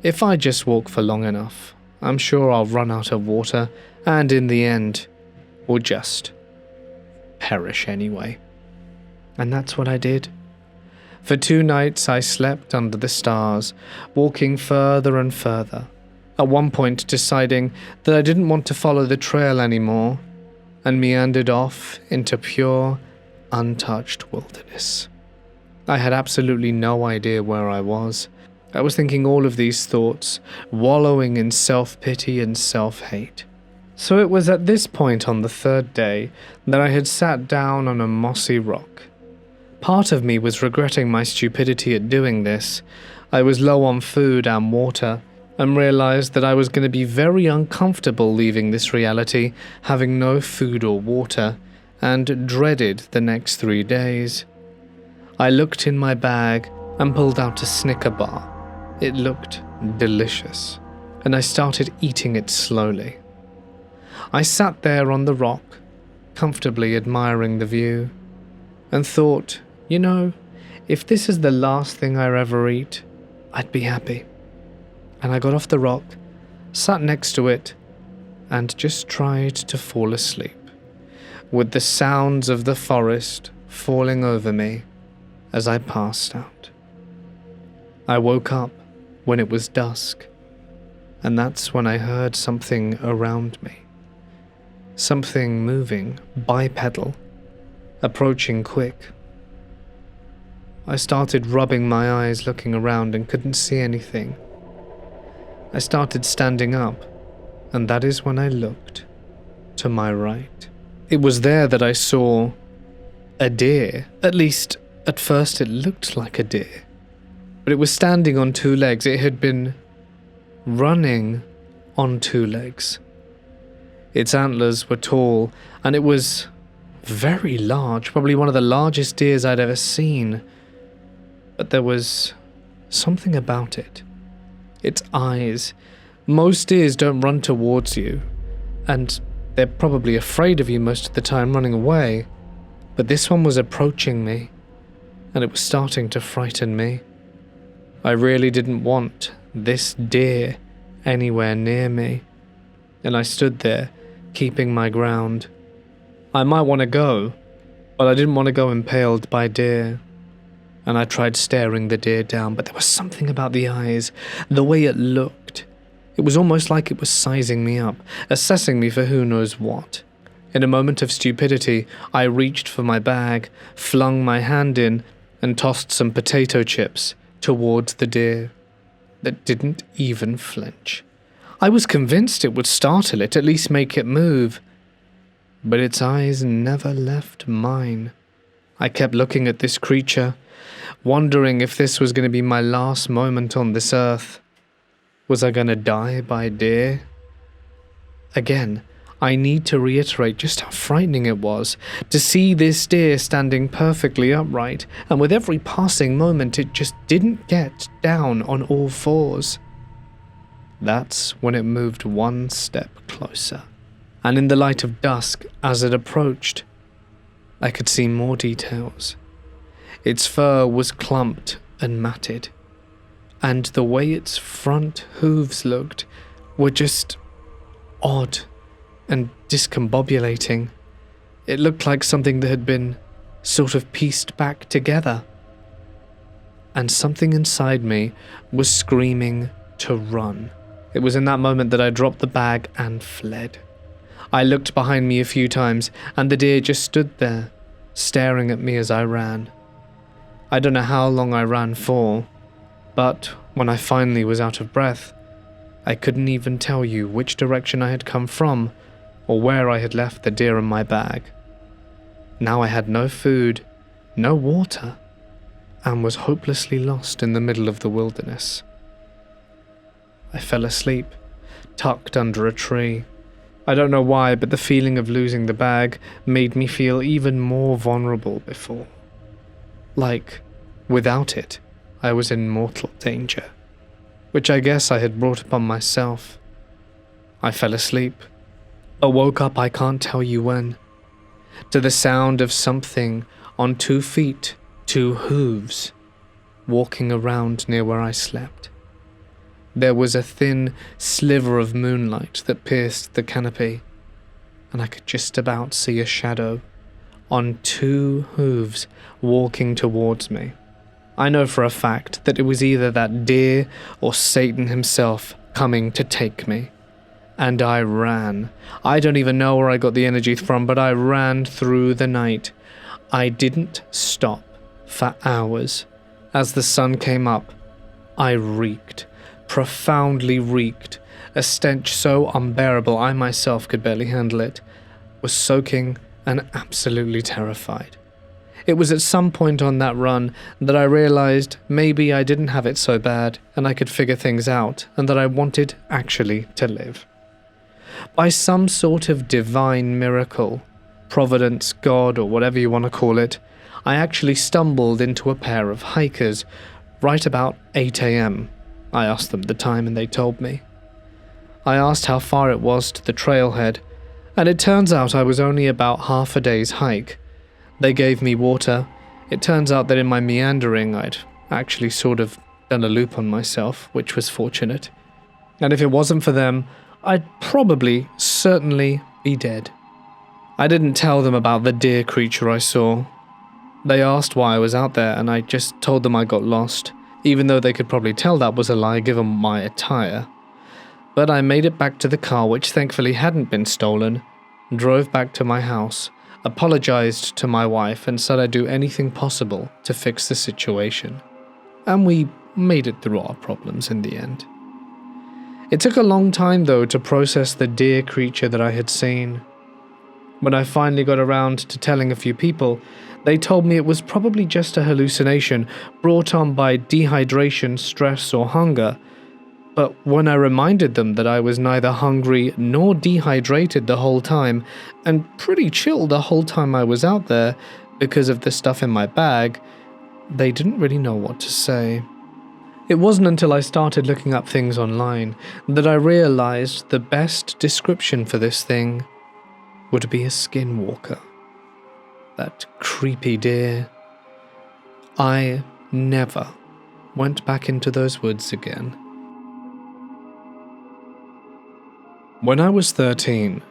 if I just walk for long enough, I'm sure I'll run out of water, and in the end, will just perish anyway. And that's what I did. For 2 nights I slept under the stars, walking further and further, at one point deciding that I didn't want to follow the trail anymore, and meandered off into pure, untouched wilderness. I had absolutely no idea where I was. I was thinking all of these thoughts, wallowing in self-pity and self-hate. So it was at this point on the 3rd day that I had sat down on a mossy rock. Part of me was regretting my stupidity at doing this. I was low on food and water, and realized that I was going to be very uncomfortable leaving this reality, having no food or water, and dreaded the next 3 days. I looked in my bag and pulled out a Snicker bar, It looked delicious, and I started eating it slowly. I sat there on the rock, comfortably admiring the view, and thought, if this is the last thing I ever eat, I'd be happy. And I got off the rock, sat next to it, and just tried to fall asleep, with the sounds of the forest falling over me as I passed out. I woke up when it was dusk, and that's when I heard something around me. Something moving, bipedal, approaching quick. I started rubbing my eyes, looking around, and couldn't see anything. I started standing up, and that is when I looked to my right. It was there that I saw a deer. At least, at first it looked like a deer. But it was standing on two legs. It had been running on two legs. Its antlers were tall, and it was very large, probably one of the largest deers I'd ever seen. But there was something about it. Its eyes. Most deers don't run towards you, and they're probably afraid of you most of the time, running away. But this one was approaching me, and it was starting to frighten me. I really didn't want this deer anywhere near me, and I stood there, keeping my ground. I might want to go, but I didn't want to go impaled by deer. And I tried staring the deer down, but there was something about the eyes, the way it looked. It was almost like it was sizing me up, assessing me for who knows what. In a moment of stupidity, I reached for my bag, flung my hand in, and tossed some potato chips towards the deer that didn't even flinch. I was convinced it would startle it, at least make it move. But its eyes never left mine. I kept looking at this creature, wondering if this was going to be my last moment on this earth. Was I going to die by deer? Again, I need to reiterate just how frightening it was to see this deer standing perfectly upright, and with every passing moment it just didn't get down on all fours. That's when it moved one step closer, and in the light of dusk as it approached, I could see more details. Its fur was clumped and matted, and the way its front hooves looked were just odd and discombobulating. It looked like something that had been sort of pieced back together. And something inside me was screaming to run. It was in that moment that I dropped the bag and fled. I looked behind me a few times, and the deer just stood there, staring at me as I ran. I don't know how long I ran for, but when I finally was out of breath, I couldn't even tell you which direction I had come from or where I had left the deer in my bag. Now I had no food, no water, and was hopelessly lost in the middle of the wilderness. I fell asleep, tucked under a tree. I don't know why, but the feeling of losing the bag made me feel even more vulnerable before. Like, without it, I was in mortal danger, which I guess I had brought upon myself. I fell asleep, awoke up I can't tell you when, to the sound of something on 2 feet, 2 hooves, walking around near where I slept. There was a thin sliver of moonlight that pierced the canopy, and I could just about see a shadow on 2 hooves walking towards me. I know for a fact that it was either that deer or Satan himself coming to take me. And I ran. I don't even know where I got the energy from, but I ran through the night. I didn't stop for hours. As the sun came up, I reeked, profoundly reeked. A stench so unbearable I myself could barely handle it, was soaking and absolutely terrified. It was at some point on that run that I realized maybe I didn't have it so bad and I could figure things out, and that I wanted actually to live. By some sort of divine miracle, Providence, God, or whatever you want to call it, I actually stumbled into a pair of hikers right about 8 a.m. I asked them the time and they told me. I asked how far it was to the trailhead, and it turns out I was only about half a day's hike. They gave me water. It turns out that in my meandering, I'd actually sort of done a loop on myself, which was fortunate. And if it wasn't for them, I'd probably, certainly, be dead. I didn't tell them about the deer creature I saw. They asked why I was out there, and I just told them I got lost, even though they could probably tell that was a lie given my attire. But I made it back to the car, which thankfully hadn't been stolen, drove back to my house, apologized to my wife, and said I'd do anything possible to fix the situation. And we made it through our problems in the end. It took a long time, though, to process the deer creature that I had seen. When I finally got around to telling a few people, they told me it was probably just a hallucination brought on by dehydration, stress, or hunger. But when I reminded them that I was neither hungry nor dehydrated the whole time, and pretty chill the whole time I was out there because of the stuff in my bag, they didn't really know what to say. It wasn't until I started looking up things online that I realized the best description for this thing would be a skinwalker. That creepy deer. I never went back into those woods again. When I was 13,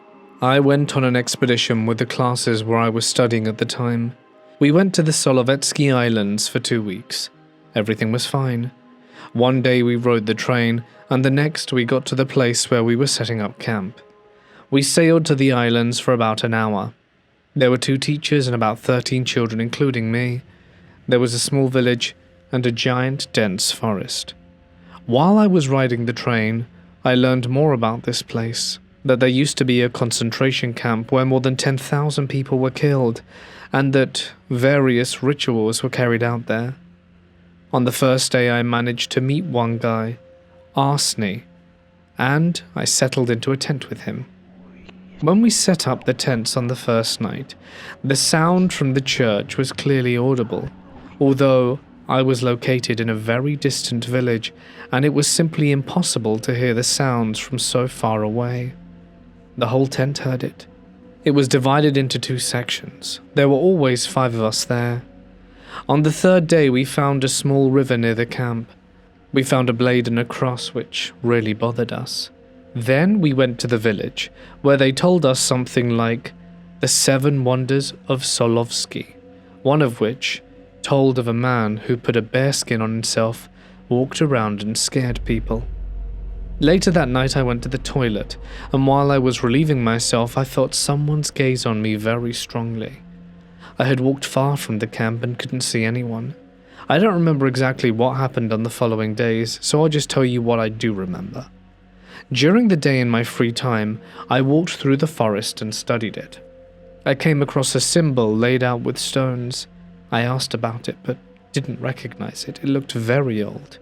I went on an expedition with the classes where I was studying at the time. We went to the Solovetsky Islands for 2 weeks. Everything was fine. One day we rode the train, and the next we got to the place where we were setting up camp. We sailed to the islands for about an hour. There were 2 teachers and about 13 children, including me. There was a small village and a giant, dense forest. While I was riding the train, I learned more about this place, that there used to be a concentration camp where more than 10,000 people were killed, and that various rituals were carried out there. On the first day I managed to meet one guy, Arseny, and I settled into a tent with him. When we set up the tents on the first night, the sound from the church was clearly audible, although I was located in a very distant village, and it was simply impossible to hear the sounds from so far away. The whole tent heard it. It was divided into 2 sections. There were always 5 of us there. On the 3rd day, we found a small river near the camp. We found a blade and a cross, which really bothered us. Then we went to the village, where they told us something like the 7 wonders of Solovsky, one of which told of a man who put a bearskin on himself, walked around and scared people. Later that night I went to the toilet, and while I was relieving myself I felt someone's gaze on me very strongly. I had walked far from the camp and couldn't see anyone. I don't remember exactly what happened on the following days, so I'll just tell you what I do remember. During the day in my free time, I walked through the forest and studied it. I came across a symbol laid out with stones. I asked about it, but didn't recognize it. It looked very old.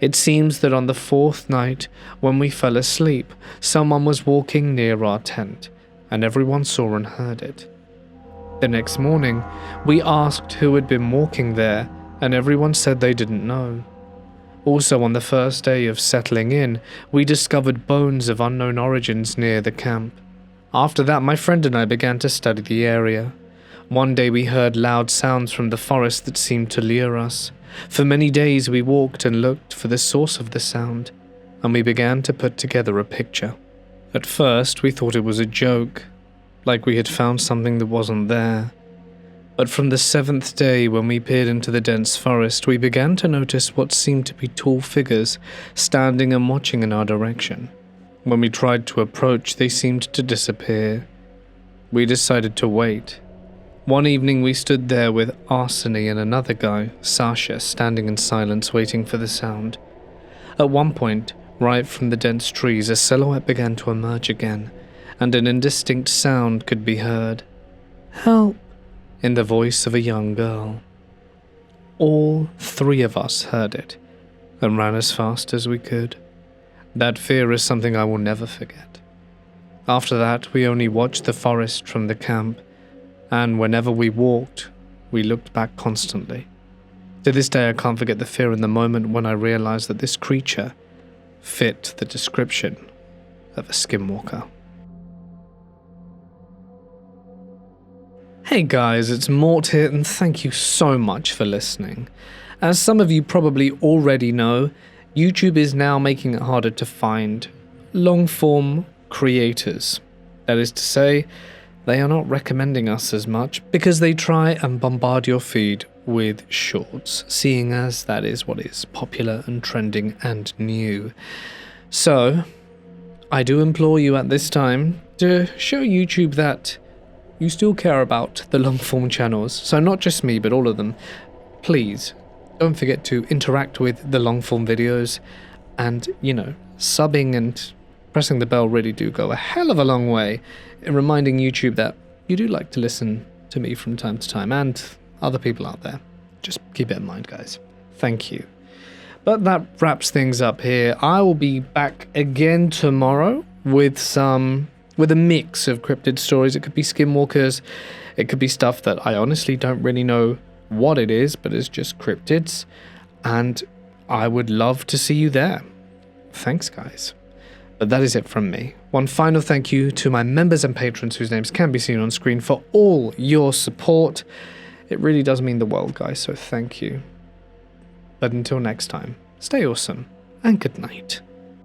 It seems that on the 4th night, when we fell asleep, someone was walking near our tent, and everyone saw and heard it. The next morning, we asked who had been walking there, and everyone said they didn't know. Also, on the first day of settling in, we discovered bones of unknown origins near the camp. After that, my friend and I began to study the area. One day we heard loud sounds from the forest that seemed to lure us. For many days we walked and looked for the source of the sound, and we began to put together a picture. At first we thought it was a joke, like we had found something that wasn't there. But from the 7th day, when we peered into the dense forest, we began to notice what seemed to be tall figures standing and watching in our direction. When we tried to approach, they seemed to disappear. We decided to wait. One evening we stood there with Arseny and another guy, Sasha, standing in silence waiting for the sound. At one point, right from the dense trees, a silhouette began to emerge again, and an indistinct sound could be heard. "Help!" in the voice of a young girl. All 3 of us heard it, and ran as fast as we could. That fear is something I will never forget. After that, we only watched the forest from the camp, and whenever we walked, we looked back constantly. To this day, I can't forget the fear in the moment when I realized that this creature fit the description of a Skinwalker. Hey guys, it's Mort here, and thank you so much for listening. As some of you probably already know, YouTube is now making it harder to find long-form creators. That is to say, they are not recommending us as much because they try and bombard your feed with shorts, seeing as that is what is popular and trending and new. So, I do implore you at this time to show YouTube that you still care about the long-form channels. So not just me, but all of them. Please, don't forget to interact with the long-form videos, and, subbing and pressing the bell really do go a hell of a long way in reminding YouTube that you do like to listen to me from time to time, and other people out there. Just keep it in mind, guys. Thank you. But that wraps things up here. I will be back again tomorrow with a mix of cryptid stories. It could be skinwalkers, it could be stuff that I honestly don't really know what it is, but it's just cryptids, and I would love to see you there. Thanks, guys. But that is it from me. One final thank you to my members and patrons whose names can be seen on screen for all your support. It really does mean the world, guys, so thank you. But until next time, stay awesome, and good night.